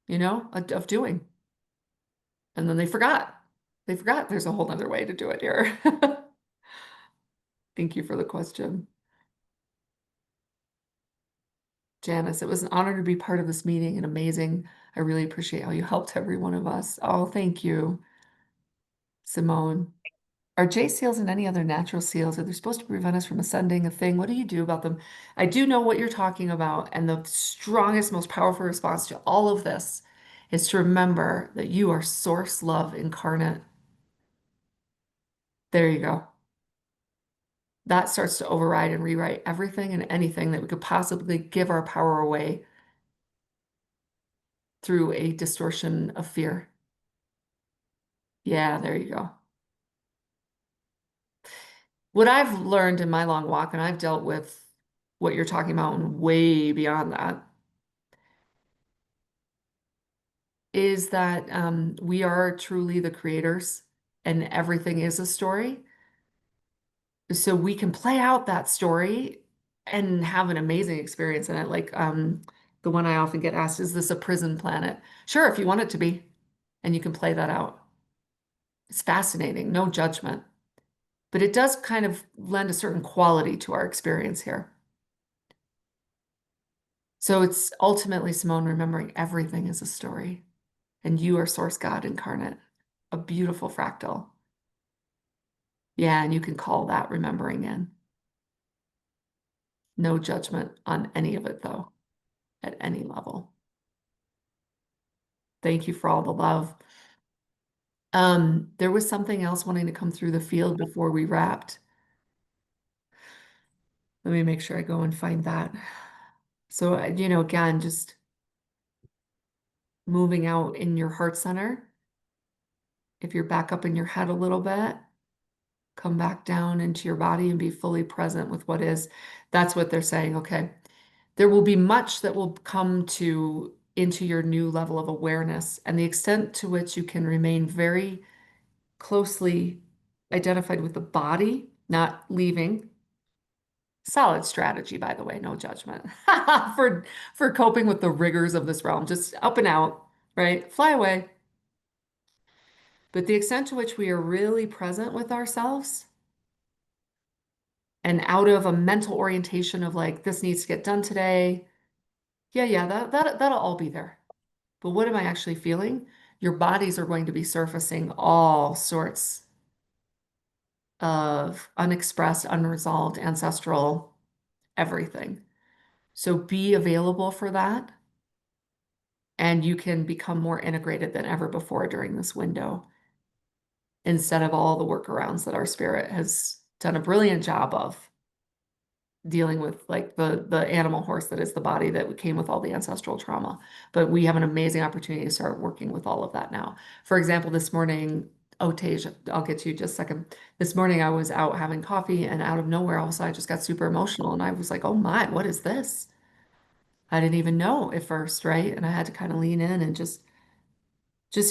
of doing. And then they forgot. They forgot there's a whole other way to do it here. Thank you for the question. Janice, it was an honor to be part of this meeting and amazing. I really appreciate how you helped every one of us. Oh, thank you. Simone. Are J seals and any other natural seals, are they supposed to prevent us from ascending a thing? What do you do about them? I do know what you're talking about. And the strongest, most powerful response to all of this is to remember that you are source love incarnate. There you go. That starts to override and rewrite everything and anything that we could possibly give our power away through a distortion of fear. Yeah, there you go. What I've learned in my long walk, and I've dealt with what you're talking about and way beyond that, is that we are truly the creators and everything is a story. So we can play out that story and have an amazing experience in it. Like the one I often get asked, is this a prison planet? Sure, if you want it to be, and you can play that out. It's fascinating, no judgment. But it does kind of lend a certain quality to our experience here. So it's ultimately, Simone, remembering everything is a story. And you are Source God incarnate, a beautiful fractal. Yeah, and you can call that remembering in. No judgment on any of it, though, at any level. Thank you for all the love. There was something else wanting to come through the field before we wrapped. Let me make sure I go and find that. So, again, just moving out in your heart center. If you're back up in your head a little bit, come back down into your body and be fully present with what is. That's what they're saying. Okay. There will be much that will come into your new level of awareness, and the extent to which you can remain very closely identified with the body, not leaving. Solid strategy, by the way, no judgment for coping with the rigors of this realm. Just up and out, right? Fly away. But the extent to which we are really present with ourselves and out of a mental orientation of like, this needs to get done today. Yeah, that'll all be there. But what am I actually feeling? Your bodies are going to be surfacing all sorts of unexpressed, unresolved, ancestral everything. So be available for that, and you can become more integrated than ever before during this window instead of all the workarounds that our spirit has done a brilliant job of dealing with, like the animal horse that is the body that came with all the ancestral trauma. But we have an amazing opportunity to start working with all of that now. For example, this morning, oh, Tej, I'll get to you just a second. This morning I was out having coffee, and out of nowhere, all of a sudden I just got super emotional, and I was like, oh my, what is this? I didn't even know at first, right? And I had to kind of lean in and just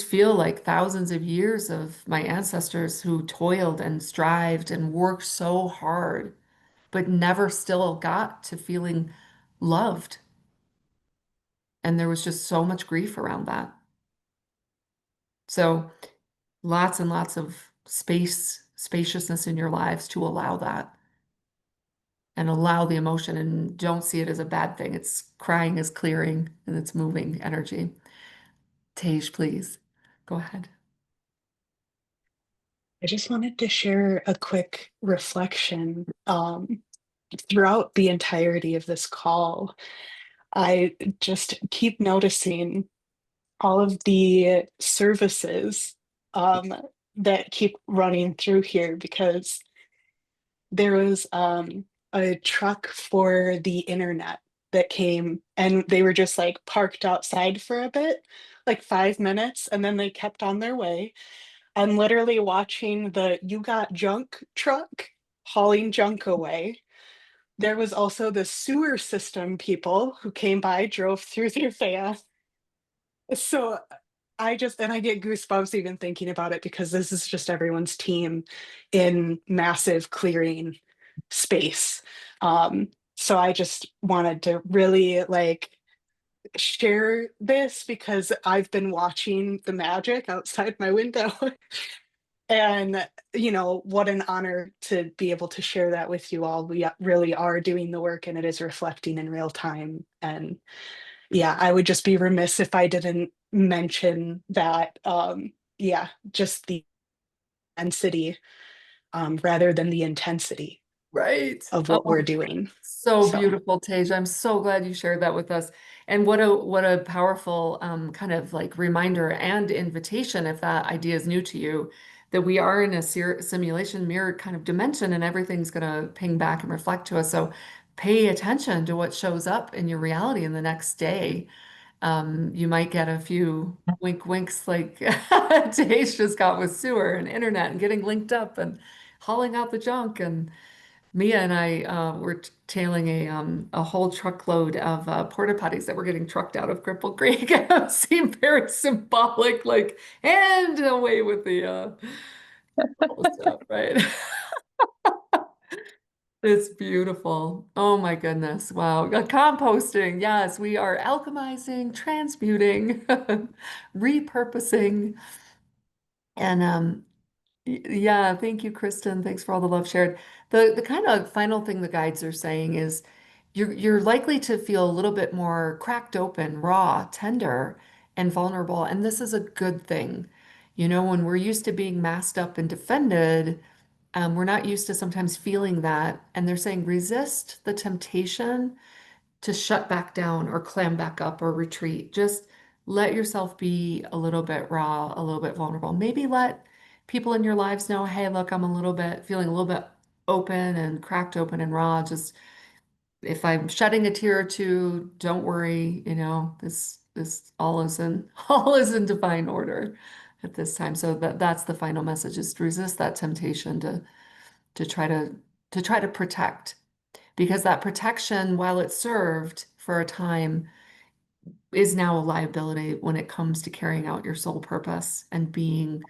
feel like thousands of years of my ancestors who toiled and strived and worked so hard, but never still got to feeling loved. And there was just so much grief around that. So lots and lots of spaciousness in your lives to allow that and allow the emotion, and don't see it as a bad thing. It's crying is clearing and it's moving energy. Tej, please go ahead. I just wanted to share a quick reflection. Throughout the entirety of this call, I just keep noticing all of the services that keep running through here, because there was a truck for the internet that came, and they were just like parked outside for a bit, like 5 minutes, and then they kept on their way. I'm literally watching the You Got Junk truck hauling junk away. There was also the sewer system people who came by, drove through their van. So I get goosebumps even thinking about it, because this is just everyone's team in massive clearing space. So I just wanted to really like share this, because I've been watching the magic outside my window. And, what an honor to be able to share that with you all. We really are doing the work, and it is reflecting in real time. And yeah, I would just be remiss if I didn't mention that. Yeah, just the intensity, rather than the intensity Right. of what we're doing. So So. beautiful, Tej. I'm so glad you shared that with us. And what a powerful kind of like reminder and invitation, if that idea is new to you, that we are in a simulation mirrored kind of dimension, and everything's going to ping back and reflect to us. So pay attention to what shows up in your reality in the next day. You might get a few wink winks like Tej just got with sewer and internet and getting linked up and hauling out the junk. And Mia and I were tailing a whole truckload of porta potties that were getting trucked out of Cripple Creek. It seemed very symbolic, like, and away with the all the stuff, right? It's beautiful. Oh my goodness. Wow. Composting. Yes, we are alchemizing, transmuting, repurposing. And yeah, thank you, Kristen. Thanks for all the love shared. The kind of final thing the guides are saying is you're likely to feel a little bit more cracked open, raw, tender, and vulnerable. And this is a good thing. When we're used to being masked up and defended, we're not used to sometimes feeling that. And they're saying resist the temptation to shut back down or clam back up or retreat. Just let yourself be a little bit raw, a little bit vulnerable. Maybe let people in your lives know, hey, look, I'm a little bit feeling a little bit open and cracked open and raw. Just if I'm shedding a tear or two, don't worry, you know, this all is in all is in divine order at this time. So that's the final message, is to resist that temptation to try to protect, because that protection, while it served for a time, is now a liability when it comes to carrying out your soul purpose and being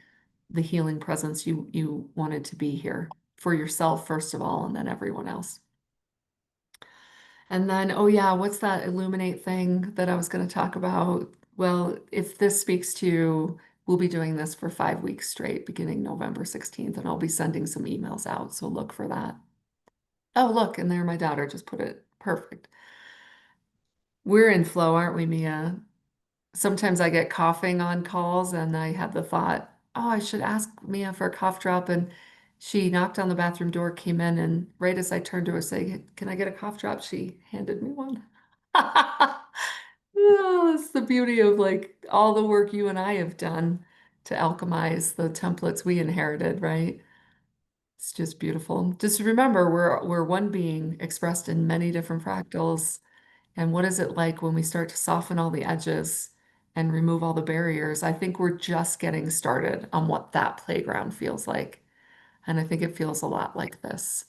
the healing presence you wanted to be here for yourself, first of all, and then everyone else. And then, oh yeah, what's that Illuminate thing that I was going to talk about? Well, if this speaks to you, we'll be doing this for 5 weeks straight, beginning November 16th, and I'll be sending some emails out, so look for that. Oh, look, and there my daughter just put it. Perfect. We're in flow, aren't we, Mia? Sometimes I get coughing on calls, and I had the thought, oh, I should ask Mia for a cough drop. And she knocked on the bathroom door, came in, and right as I turned to her, say, can I get a cough drop? She handed me one. Oh, it's the beauty of like all the work you and I have done to alchemize the templates we inherited, right? It's just beautiful. Just remember, we're one being expressed in many different fractals. And what is it like when we start to soften all the edges and remove all the barriers? I think we're just getting started on what that playground feels like. And I think it feels a lot like this.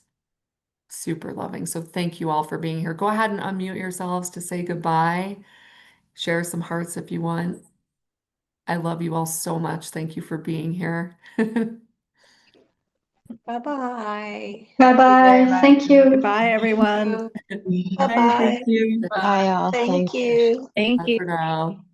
Super loving. So thank you all for being here. Go ahead and unmute yourselves to say goodbye. Share some hearts if you want. I love you all so much. Thank you for being here. Bye-bye. Bye-bye. Thank you. Goodbye, everyone. Bye-bye. Thank you. Bye all. Thank Thank you. you. Thank Bye you. for now.